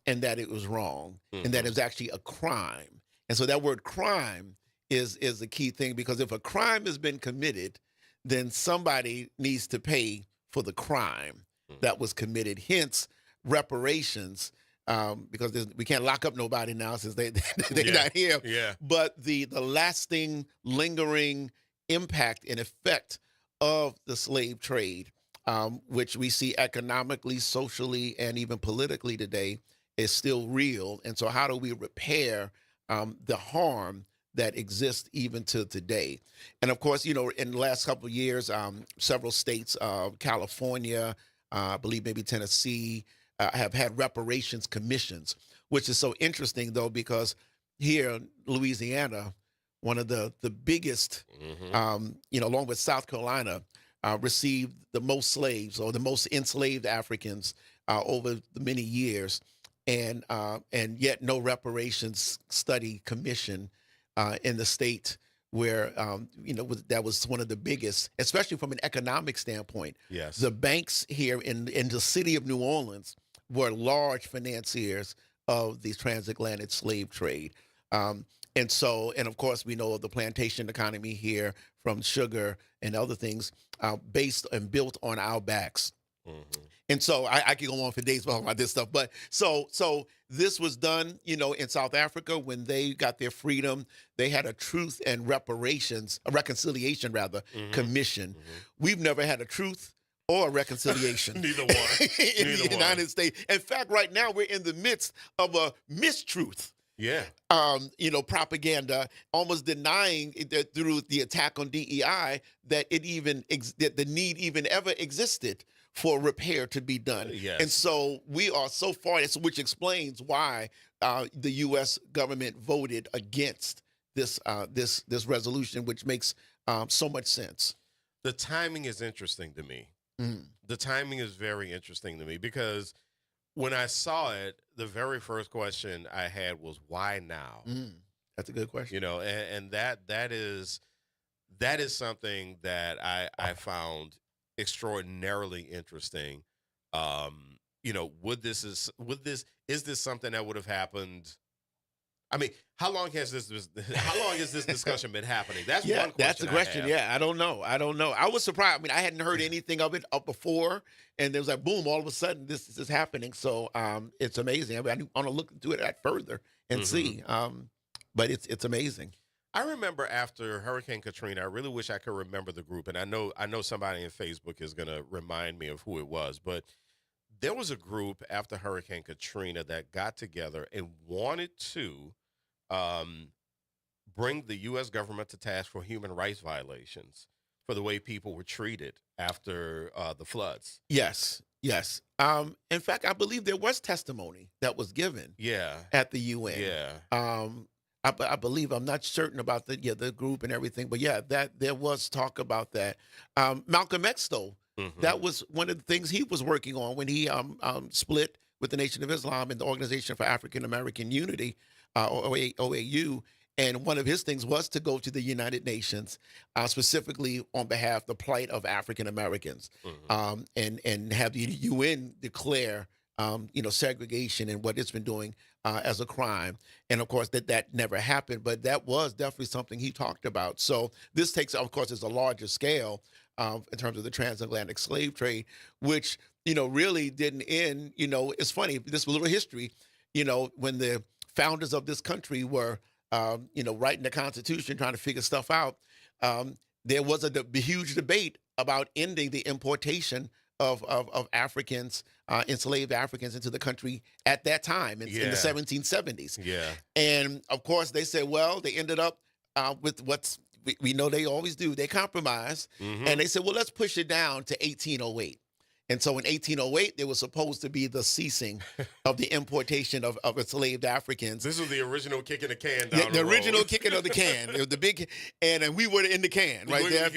and that it was wrong, and that it was actually a crime. And so that word crime is the key thing, because if a crime has been committed, then somebody needs to pay for the crime that was committed. Hence, reparations, because we can't lock up nobody now since they're not here. Yeah. But the lasting, lingering impact and effect of the slave trade, which we see economically, socially, and even politically today, is still real. And so how do we repair the harm that exists even to today? And of course, in the last couple of years, several states, California, I believe maybe Tennessee, have had reparations commissions, which is so interesting, though, because here in Louisiana, one of the biggest, along with South Carolina, received the most slaves or the most enslaved Africans over the many years, and yet no reparations study commission in the state where, that was one of the biggest, especially from an economic standpoint. Yes. The banks here in the city of New Orleans were large financiers of the transatlantic slave trade. And of course, we know of the plantation economy here, from sugar and other things based and built on our backs. And so I could go on for days about this stuff. But so this was done, in South Africa when they got their freedom. They had a truth and reconciliation commission. We've never had a truth or a reconciliation. Neither one. in the United States. In fact, right now we're in the midst of a mistruth. Yeah. Propaganda, almost denying that through the attack on DEI that that the need even ever existed for repair to be done. Yes. And so we are so far, which explains why the U.S. government voted against this resolution, which makes so much sense. The timing is interesting to me. The timing is very interesting to me, because when I saw it, the very first question I had was, why now? That's a good question. And that is something that I found extraordinarily interesting. Is this something that would have happened I mean, how long has this discussion been happening? That's one question. That's the question. I don't know. I was surprised. I mean, I hadn't heard anything of it up before, and there was like boom, all of a sudden this is happening. So it's amazing. I mean, I want to look into it further and see. But it's amazing. I remember after Hurricane Katrina, I really wish I could remember the group, and I know somebody in Facebook is going to remind me of who it was, but there was a group after Hurricane Katrina that got together and wanted to bring the U.S. government to task for human rights violations for the way people were treated after the floods. Yes. In fact, I believe there was testimony that was given. At the UN. Yeah. I believe, I'm not certain about the group and everything, but that there was talk about that. Malcolm X, though, that was one of the things he was working on when he split with the Nation of Islam and the Organization for African American Unity, OAU. And one of his things was to go to the United Nations, specifically on behalf of the plight of African Americans, and have the UN declare segregation and what it's been doing as a crime. And of course, that never happened, but that was definitely something he talked about. So this takes, of course, is a larger scale in terms of the transatlantic slave trade, which, really didn't end. It's funny, this little history, when the founders of this country were, writing the Constitution, trying to figure stuff out, there was a huge debate about ending the importation of Africans, enslaved Africans into the country at that time in the 1770s. Yeah. And of course they said, well, they ended up with what's, we know they always do, they compromise. And they said, well, let's push it down to 1808. And so in 1808, there was supposed to be the ceasing of the importation of enslaved Africans. This was the original kick in the can. The original kicking of the can. It was the big, and we were in the can right there.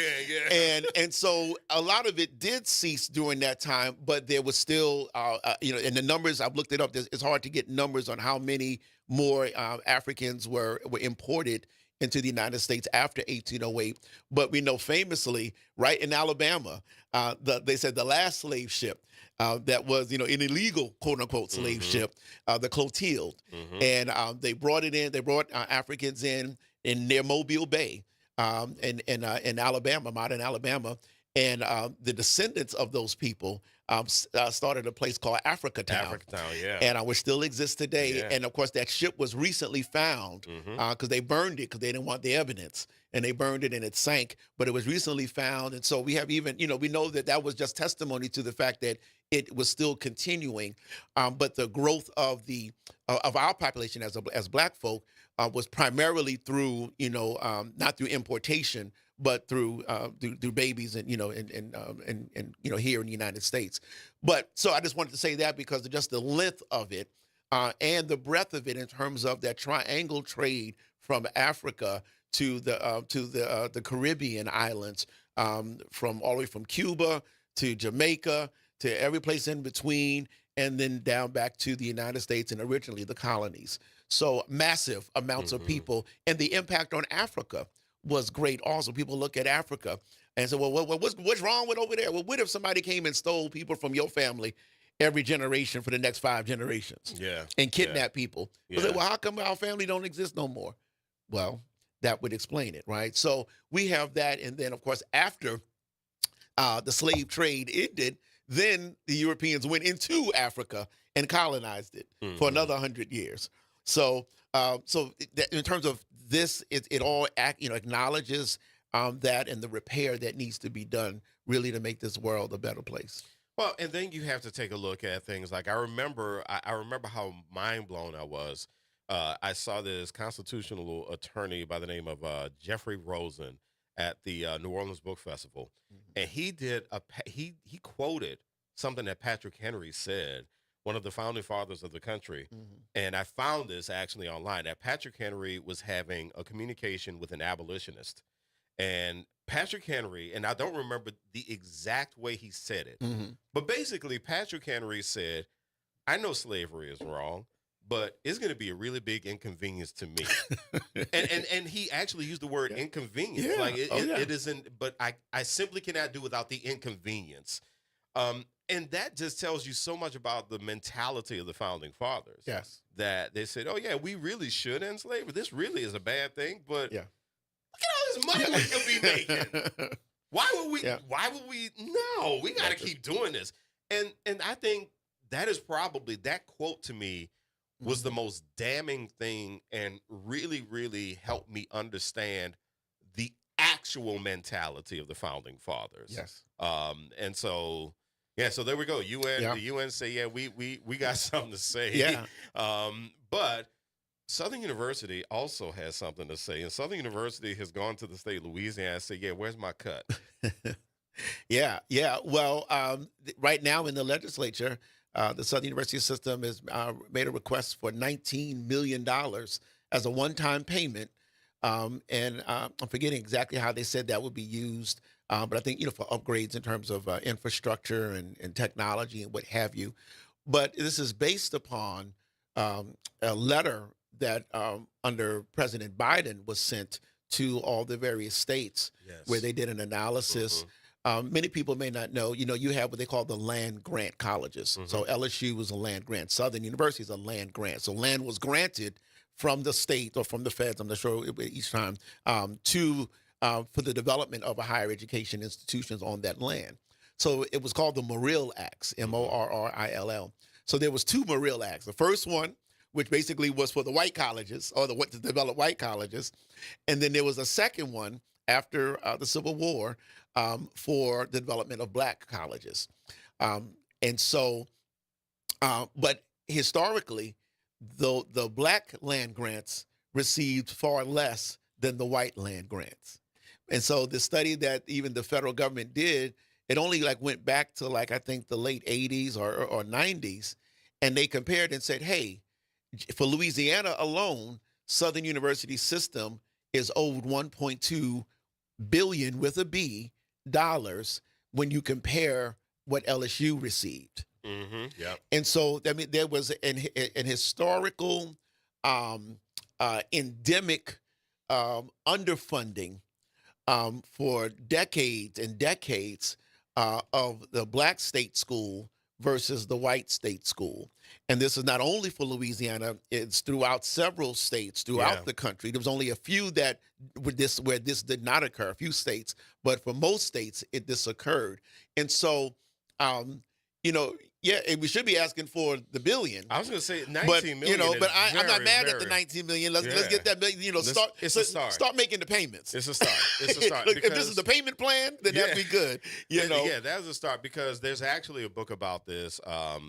And so a lot of it did cease during that time, but there was still, and the numbers, I've looked it up. It's hard to get numbers on how many more Africans were imported into the United States after 1808. But we know famously, right in Alabama, they said the last slave ship that was, an illegal, quote unquote, slave ship, the Clotilde. And they brought it in, they brought Africans in near Mobile Bay in Alabama, modern Alabama. And the descendants of those people started a place called Africatown. And which still exists today. Yeah. And of course, that ship was recently found because they burned it because they didn't want the evidence. And they burned it and it sank. But it was recently found. And so we have even, we know that was just testimony to the fact that it was still continuing. But the growth of our population as Black folk was primarily through, not through importation, but through babies and here in the United States. But so I just wanted to say that because of just the length of it and the breadth of it in terms of that triangle trade from Africa to the Caribbean islands, from all the way from Cuba to Jamaica to every place in between, and then down back to the United States and originally the colonies. So massive amounts of people, and the impact on Africa was great. Also, people look at Africa and say, well, what's wrong with over there? Well, what if somebody came and stole people from your family every generation for the next 5 generations? And kidnap people. Say, well, how come our family don't exist no more? Well, that would explain it, right? So we have that. And then, of course, after the slave trade ended, then the Europeans went into Africa and colonized it for another 100 years. So in terms of this, it all acknowledges that and the repair that needs to be done really to make this world a better place. Well, and then you have to take a look at things like I remember how mind blown I was. I saw this constitutional attorney by the name of Jeffrey Rosen at the New Orleans Book Festival, and he did he quoted something that Patrick Henry said, one of the founding fathers of the country. And I found this actually online, that Patrick Henry was having a communication with an abolitionist. And Patrick Henry, and I don't remember the exact way he said it, but basically Patrick Henry said, I know slavery is wrong, but it's going to be a really big inconvenience to me. and he actually used the word inconvenience. Like it isn't, but I simply cannot do without the inconvenience. And that just tells you so much about the mentality of the founding fathers. Yes. That they said, oh, yeah, we really should end slavery. This really is a bad thing, but yeah. look at all this money we could be making. Why would we? No, we got to keep doing this. And I think that is probably, that quote to me was the most damning thing and really, really helped me understand the actual mentality of the founding fathers. Yes. And so, yeah, so there we go. The UN say, yeah, we got something to say. Yeah. But Southern University also has something to say. And Southern University has gone to the state of Louisiana and said, yeah, where's my cut? Yeah. Well, right now in the legislature, the Southern University system has made a request for $19 million as a one-time payment. And I'm forgetting exactly how they said that would be used. But I think, for upgrades in terms of infrastructure and technology and what have you. But this is based upon a letter that under President Biden was sent to all the various states where they did an analysis. Many people may not know, you have what they call the land grant colleges. So LSU was a land grant. Southern University is a land grant. So land was granted from the state or from the feds, I'm not sure each time, for the development of a higher education institutions on that land. So it was called the Morrill Acts, Morrill. So there was two Morrill Acts. The first one, which basically was for the white colleges or to develop white colleges. And then there was a second one after the Civil War for the development of black colleges. And so, but historically, the black land grants received far less than the white land grants. And so the study that even the federal government did, it only went back to I think the late 80s or 90s. And they compared and said, hey, for Louisiana alone, Southern University system is owed $1.2 billion with a B dollars when you compare what LSU received. And so, there was an historical endemic underfunding for decades and decades of the black state school versus the white state school. And this is not only for Louisiana, it's throughout several states throughout the country. There was only a few where this did not occur, a few states, but for most states, this occurred. And so, and we should be asking for the billion. I was going to say 19 million. But I'm not mad at the 19 million. Let's get that. Start making the payments. It's a start. It's a start. Look, if this is the payment plan, then that'd be good. Yeah, that's a start because there's actually a book about this, a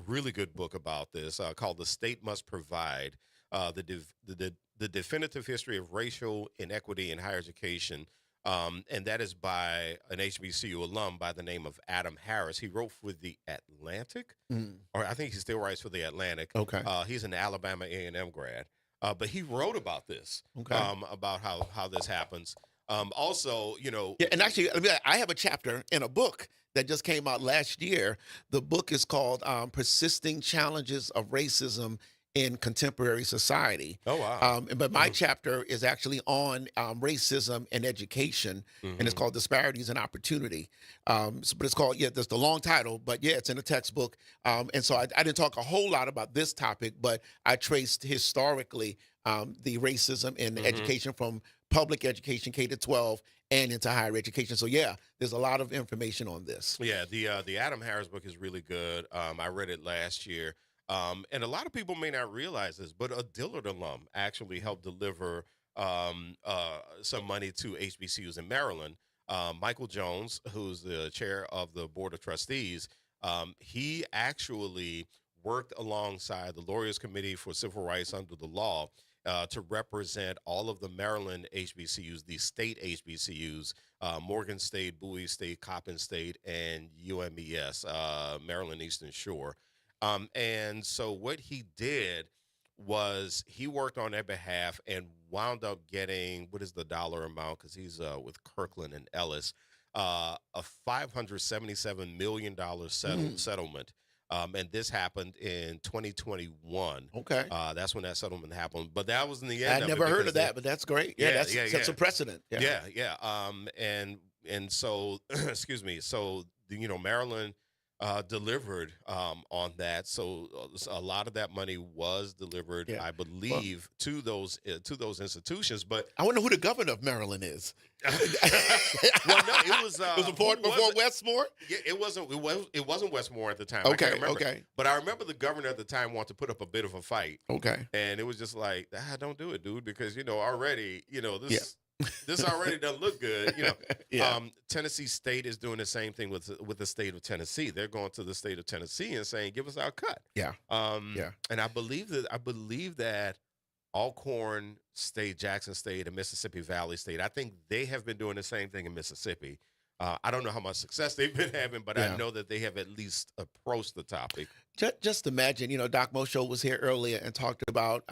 really good book about this called "The State Must Provide: The Definitive History of Racial Inequity in Higher Education." And that is by an HBCU alum by the name of Adam Harris. He wrote for The Atlantic, or I think he still writes for The Atlantic. Okay. He's an Alabama A&M grad. But he wrote about this, about how this happens. Also, Yeah, and actually, I have a chapter in a book that just came out last year. The book is called Persisting Challenges of Racism in Contemporary Society. Oh, wow. But my chapter is actually on racism and education, and it's called Disparities in Opportunity. But it's called, that's the long title, but it's in a textbook. And so I didn't talk a whole lot about this topic, but I traced historically the racism in education from public education, K-12, and into higher education. So, there's a lot of information on this. Yeah, the Adam Harris book is really good. I read it last year. And a lot of people may not realize this, but a Dillard alum actually helped deliver some money to HBCUs in Maryland. Michael Jones, who's the chair of the Board of Trustees, he actually worked alongside the Lawyers Committee for Civil Rights under the law to represent all of the Maryland HBCUs, the state HBCUs, Morgan State, Bowie State, Coppin State, and UMES, Maryland Eastern Shore. And so what he did was he worked on their behalf and wound up getting, what is the dollar amount? Because he's with Kirkland and Ellis, a $577 million settlement. And this happened in 2021. Okay. That's when that settlement happened. But that was in the end. I never heard of that, but that's great. That's a precedent. Yeah. And so, excuse me. So, Maryland delivered on that. So a lot of that money was delivered, I believe, to those institutions. But I wonder who the governor of Maryland is. Well, no, it was before Westmore. Yeah, it wasn't Westmore at the time. Okay, I can't remember. okay. But I remember the governor at the time wanted to put up a bit of a fight. Okay. And it was just like, don't do it, dude, because already this. Yeah. This already doesn't look good, Tennessee State is doing the same thing with the state of Tennessee. They're going to the state of Tennessee and saying, "Give us our cut." Yeah. And I believe that Alcorn State, Jackson State, and Mississippi Valley State, I think they have been doing the same thing in Mississippi. I don't know how much success they've been having, but I know that they have at least approached the topic. Just imagine, Doc Mosho was here earlier and talked about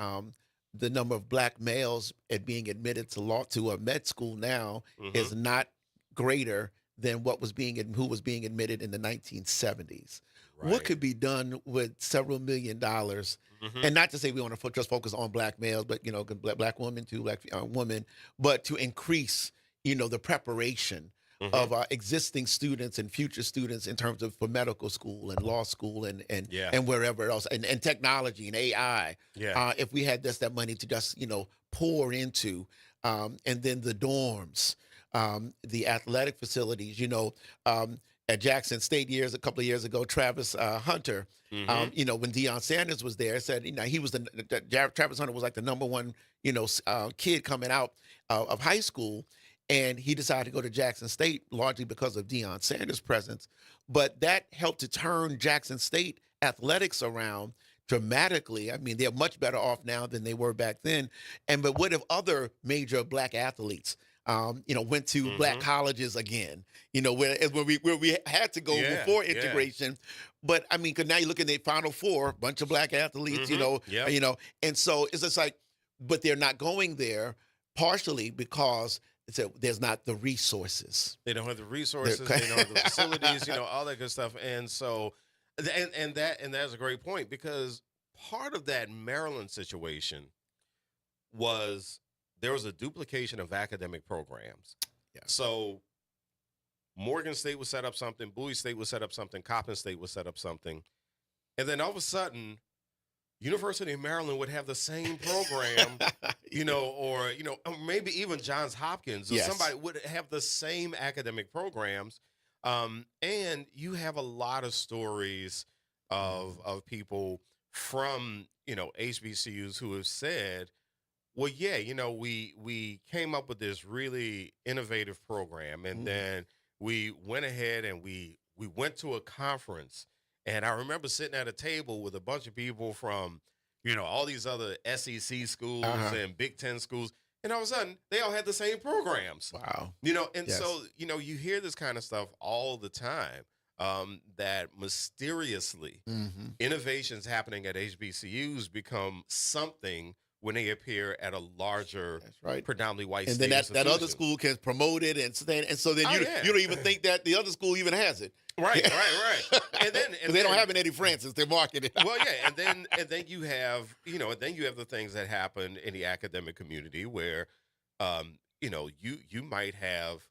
the number of black males being admitted to a med school now is not greater than who was being admitted in the 1970s. Right. What could be done with several $1 million? And not to say we want to just focus on black males, but black women too, black women, but to increase the preparation of existing students and future students in terms of for medical school and law school and wherever else and technology and AI. If we had that money to just pour into, and then the dorms, the athletic facilities, at Jackson State a couple of years ago, Travis Hunter, when Deion Sanders was there, said he was Travis Hunter was like the number one kid coming out of high school. And he decided to go to Jackson State largely because of Deion Sanders' presence. But that helped to turn Jackson State athletics around dramatically. I mean, they're much better off now than they were back then. But what if other major black athletes, went to black colleges again, where we had to go before integration. But I mean, because now you look at the Final Four, bunch of black athletes, and so it's just like, but they're not going there partially because there's not the resources. They don't have the resources. They don't have the facilities. All that good stuff. And so, and that's a great point, because part of that Maryland situation was there was a duplication of academic programs. Yeah. So Morgan State would set up something, Bowie State would set up something, Coppin State would set up something, and then all of a sudden, University of Maryland would have the same program, or maybe even Johns Hopkins or somebody would have the same academic programs. And you have a lot of stories of people from, HBCUs who have said, well, we came up with this really innovative program, and then we went ahead and we went to a conference. And I remember sitting at a table with a bunch of people from, all these other SEC schools and Big Ten schools. And all of a sudden, they all had the same programs. Wow. So, you hear this kind of stuff all the time, that mysteriously innovations happening at HBCUs become something when they appear at a larger, predominantly white and state then that other school can promote it, and so then you don't even think that the other school even has it. Right. And then they don't have an Eddie Francis, they market it. Well, and then you have the things that happen in the academic community where, you might have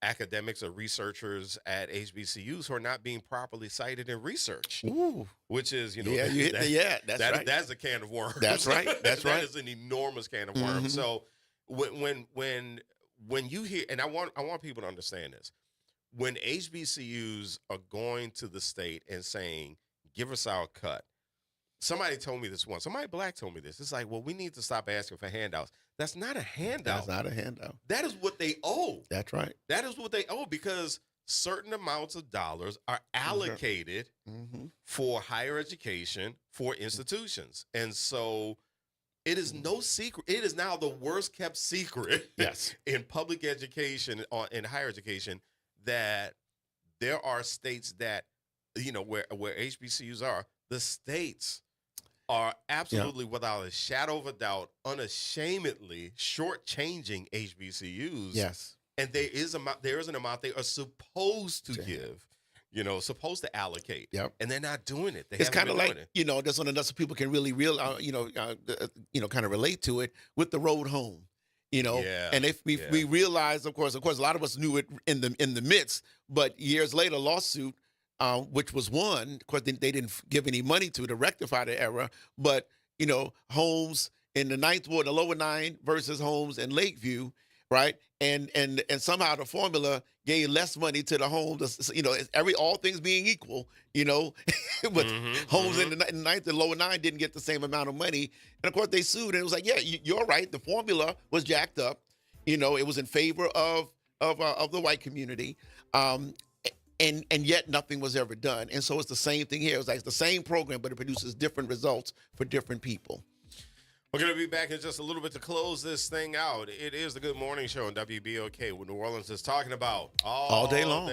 academics or researchers at HBCUs who are not being properly cited in research. Ooh. Which is, that's right. That's a can of worms. That's right. That's right. That is an enormous can of worms. So when you hear, and I want people to understand this, when HBCUs are going to the state and saying, "Give us our cut," somebody told me this once. Somebody black told me this. It's like, well, we need to stop asking for handouts. That's not a handout. That's not a handout. That is what they owe. That's right. That is what they owe, because certain amounts of dollars are allocated for higher education for institutions. And so it is no secret. It is now the worst kept secret in public education, in higher education, that there are states that, where HBCUs are, the states are absolutely, without a shadow of a doubt, unashamedly shortchanging HBCUs. Yes. And there is an amount they are supposed to give, supposed to allocate. Yep. And they're not doing it. It's kind of like, that's one enough so people can really kind of relate to it with the road home. And if we realize, of course, a lot of us knew it in the midst, but years later, lawsuit which was one. Of course, they didn't give any money to rectify the error, but homes in the Ninth Ward, the lower 9 versus homes in Lakeview, right? And somehow the formula gave less money to the homes, all things being equal, but homes in the ninth and lower 9 didn't get the same amount of money. And of course they sued, and it was like, yeah, you're right. The formula was jacked up. It was in favor of the white community. And yet nothing was ever done. And so it's the same thing here. It's like the same program, but it produces different results for different people. We're going to be back in just a little bit to close this thing out. It is the Good Morning Show on WBOK, what New Orleans is talking about all day long.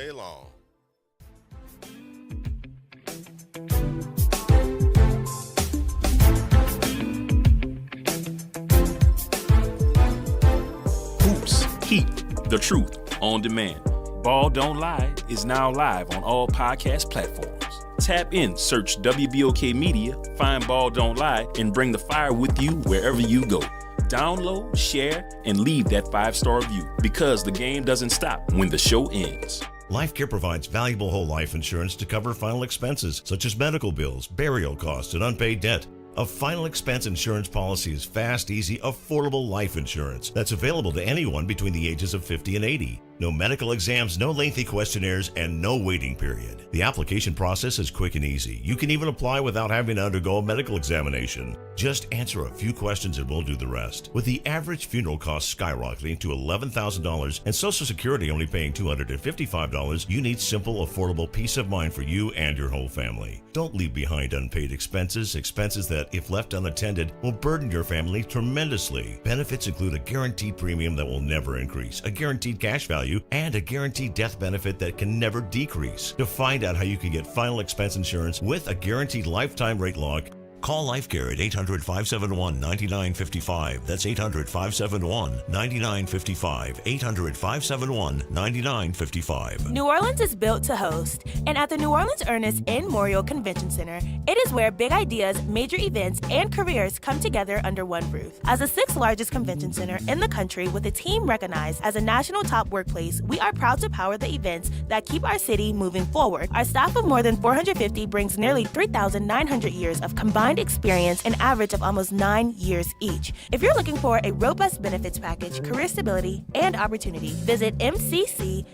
Hoops, Heat, The Truth, on demand. Ball Don't Lie is now live on all podcast platforms. Tap in, search WBOK Media, find Ball Don't Lie, and bring the fire with you wherever you go. Download, share, and leave that 5-star review, because the game doesn't stop when the show ends. LifeCare provides valuable whole life insurance to cover final expenses such as medical bills, burial costs, and unpaid debt. A final expense insurance policy is fast, easy, affordable life insurance that's available to anyone between the ages of 50 and 80. No medical exams, no lengthy questionnaires, and no waiting period. The application process is quick and easy. You can even apply without having to undergo a medical examination. Just answer a few questions and we'll do the rest. With the average funeral cost skyrocketing to $11,000 and Social Security only paying $255, you need simple, affordable peace of mind for you and your whole family. Don't leave behind unpaid expenses that, if left unattended, will burden your family tremendously. Benefits include a guaranteed premium that will never increase, a guaranteed cash value, and a guaranteed death benefit that can never decrease. To find out how you can get final expense insurance with a guaranteed lifetime rate lock, call LifeCare at 800-571-9955. That's 800-571-9955. 800-571-9955. New Orleans is built to host, and at the New Orleans Ernest N. Memorial Convention Center, it is where big ideas, major events, and careers come together under one roof. As the 6th largest convention center in the country with a team recognized as a national top workplace, we are proud to power the events that keep our city moving forward. Our staff of more than 450 brings nearly 3,900 years of combined experience, an average of almost 9 years each. If you're looking for a robust benefits package, career stability, and opportunity, visit mccno.com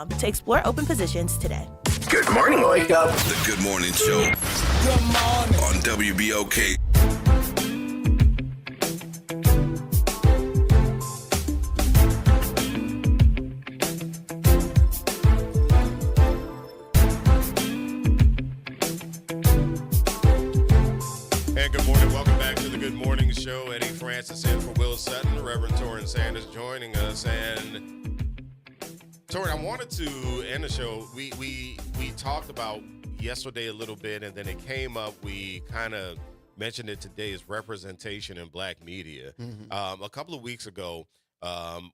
to explore open positions today. Good morning, Wake Up. The Good Morning Show. Good morning. On WBOK. Show. Eddie Francis in for Will Sutton, Reverend Torrin Sanders joining us. And Torrin, I wanted to end the show. We talked about yesterday a little bit, and then it came up. We kind of mentioned it today, is representation in Black media. A couple of weeks ago,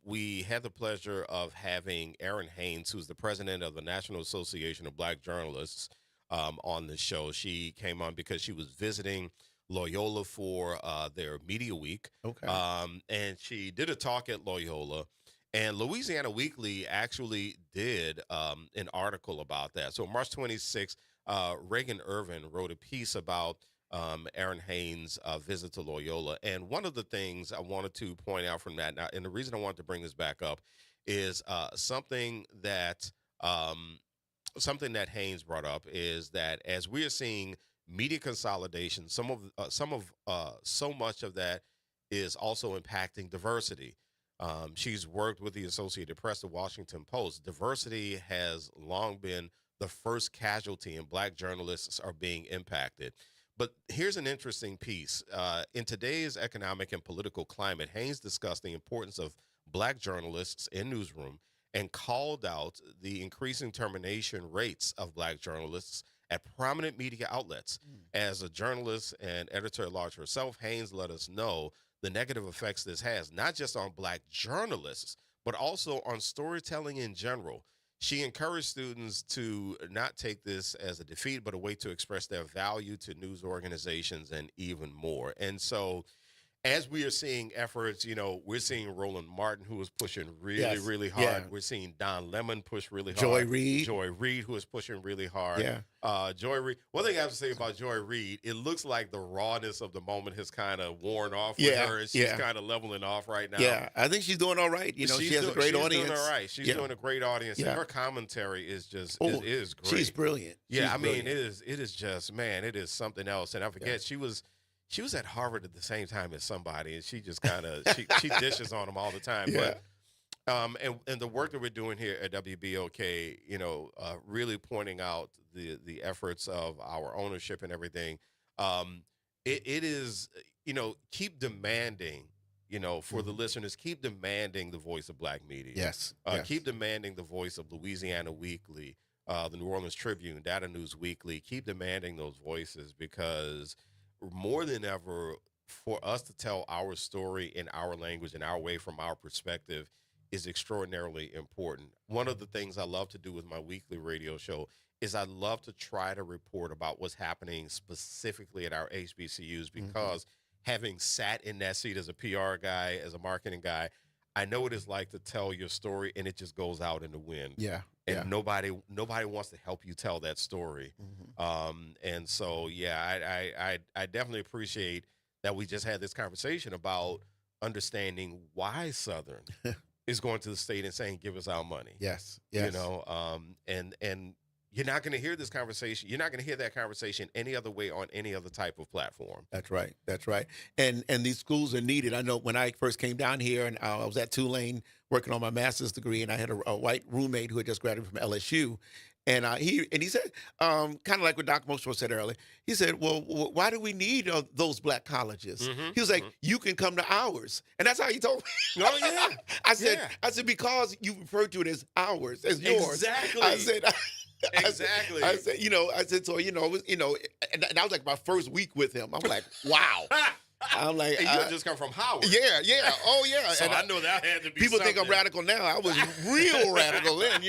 we had the pleasure of having Erin Haynes, who's the president of the National Association of Black Journalists, on the show. She came on because she was visiting Loyola for their media week. Okay. And she did a talk at Loyola, and Louisiana Weekly actually did an article about that. So March 26th, Reagan Irvin wrote a piece about Erin Haynes' visit to Loyola. And one of the things I wanted to point out from that, now, and the reason I wanted to bring this back up, is something that Haynes brought up, is that as we are seeing media consolidation, so much of that is also impacting diversity. She's worked with the Associated Press, the Washington Post. Diversity has long been the first casualty, and Black journalists are being impacted. But here's an interesting piece. In today's economic and political climate, Haynes discussed the importance of Black journalists in newsroom and called out the increasing termination rates of Black journalists at prominent media outlets. As a journalist and editor-at-large herself, Haynes let us know the negative effects this has, not just on Black journalists, but also on storytelling in general. She encouraged students to not take this as a defeat, but a way to express their value to news organizations and even more. And so as we are seeing efforts, we're seeing Roland Martin, who is pushing really, really hard. Yeah. We're seeing Don Lemon push really hard. Joy Reid, who is pushing really hard. Yeah. Joy Reid. One thing I have to say about Joy Reid, it looks like the rawness of the moment has kind of worn off with her, and she's kind of leveling off right now. Yeah, I think she's doing all right. She has a great audience. She's doing all right. She's doing a great audience, and her commentary is just it is great. She's brilliant. Yeah, it is just, man, it is something else. And I forget she was at Harvard at the same time as somebody, and she just kind of she dishes on them all the time. Yeah. But and the work that we're doing here at WBOK, really pointing out the efforts of our ownership and everything. It is, keep demanding, for the listeners, keep demanding the voice of Black media. Yes. Keep demanding the voice of Louisiana Weekly, the New Orleans Tribune, Data News Weekly. Keep demanding those voices, because more than ever, for us to tell our story in our language and our way from our perspective is extraordinarily important. One of the things I love to do with my weekly radio show is I love to try to report about what's happening specifically at our HBCUs, because having sat in that seat as a PR guy, as a marketing guy, I know what it's like to tell your story and it just goes out in the wind. Yeah. And nobody wants to help you tell that story. And so, I definitely appreciate that we just had this conversation about understanding why Southern is going to the state and saying, give us our money. Yes. And you're not going to hear this conversation. You're not going to hear that conversation any other way on any other type of platform. That's right. And these schools are needed. I know when I first came down here, and I was at Tulane working on my master's degree, and I had a white roommate who had just graduated from LSU. And he said, kind of like what Dr. Mosher said earlier, he said, well, why do we need those Black colleges? He was like, you can come to ours. And that's how he told me. Oh, yeah. I said, because you refer to it as ours, as yours. Exactly. I said, exactly. I said, so, and that was like my first week with him. I'm like, wow. I'm like, and you just come from Howard. Yeah. Oh, yeah. So and I know that had to be people something. think I'm radical now. I was real radical then,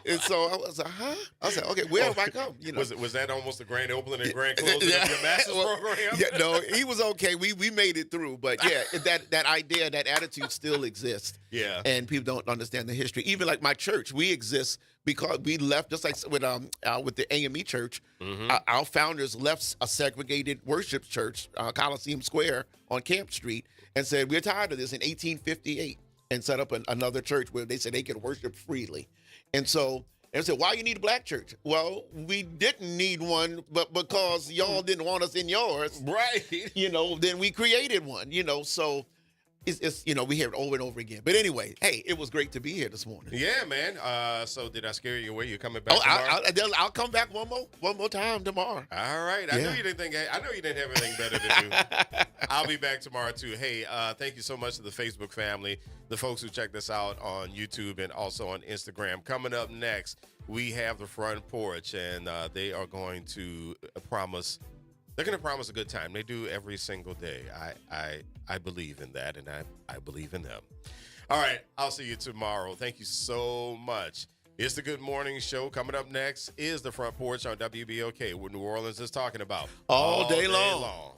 And so I was like, huh? I said, okay, where have I come? Was that almost the grand opening and grand closing of your master's program? Yeah, no, he was okay. We made it through. But yeah, that idea, that attitude still exists. Yeah. And people don't understand the history. Even like my church, we exist because we left, just like with the AME Church, our founders left a segregated worship church, Coliseum Square on Camp Street, and said, we're tired of this in 1858, and set up another church where they said they could worship freely. And so they said, why you need a Black church? Well, we didn't need one, but because y'all didn't want us in yours, right? Then we created one, so it's we hear it over and over again. But anyway, hey, it was great to be here this morning. Yeah, man. So did I scare you away? You coming back tomorrow? I'll come back one more time tomorrow. All right. I know you didn't have anything better to do. I'll be back tomorrow too. Hey, thank you so much to the Facebook family, the folks who checked us out on YouTube and also on Instagram. Coming up next, we have the Front Porch, and they are going to promise. They're going to promise a good time. They do every single day. I believe in that, and I believe in them. All right, I'll see you tomorrow. Thank you so much. It's the Good Morning Show. Coming up next is the Front Porch on WBOK, what New Orleans is talking about all day long.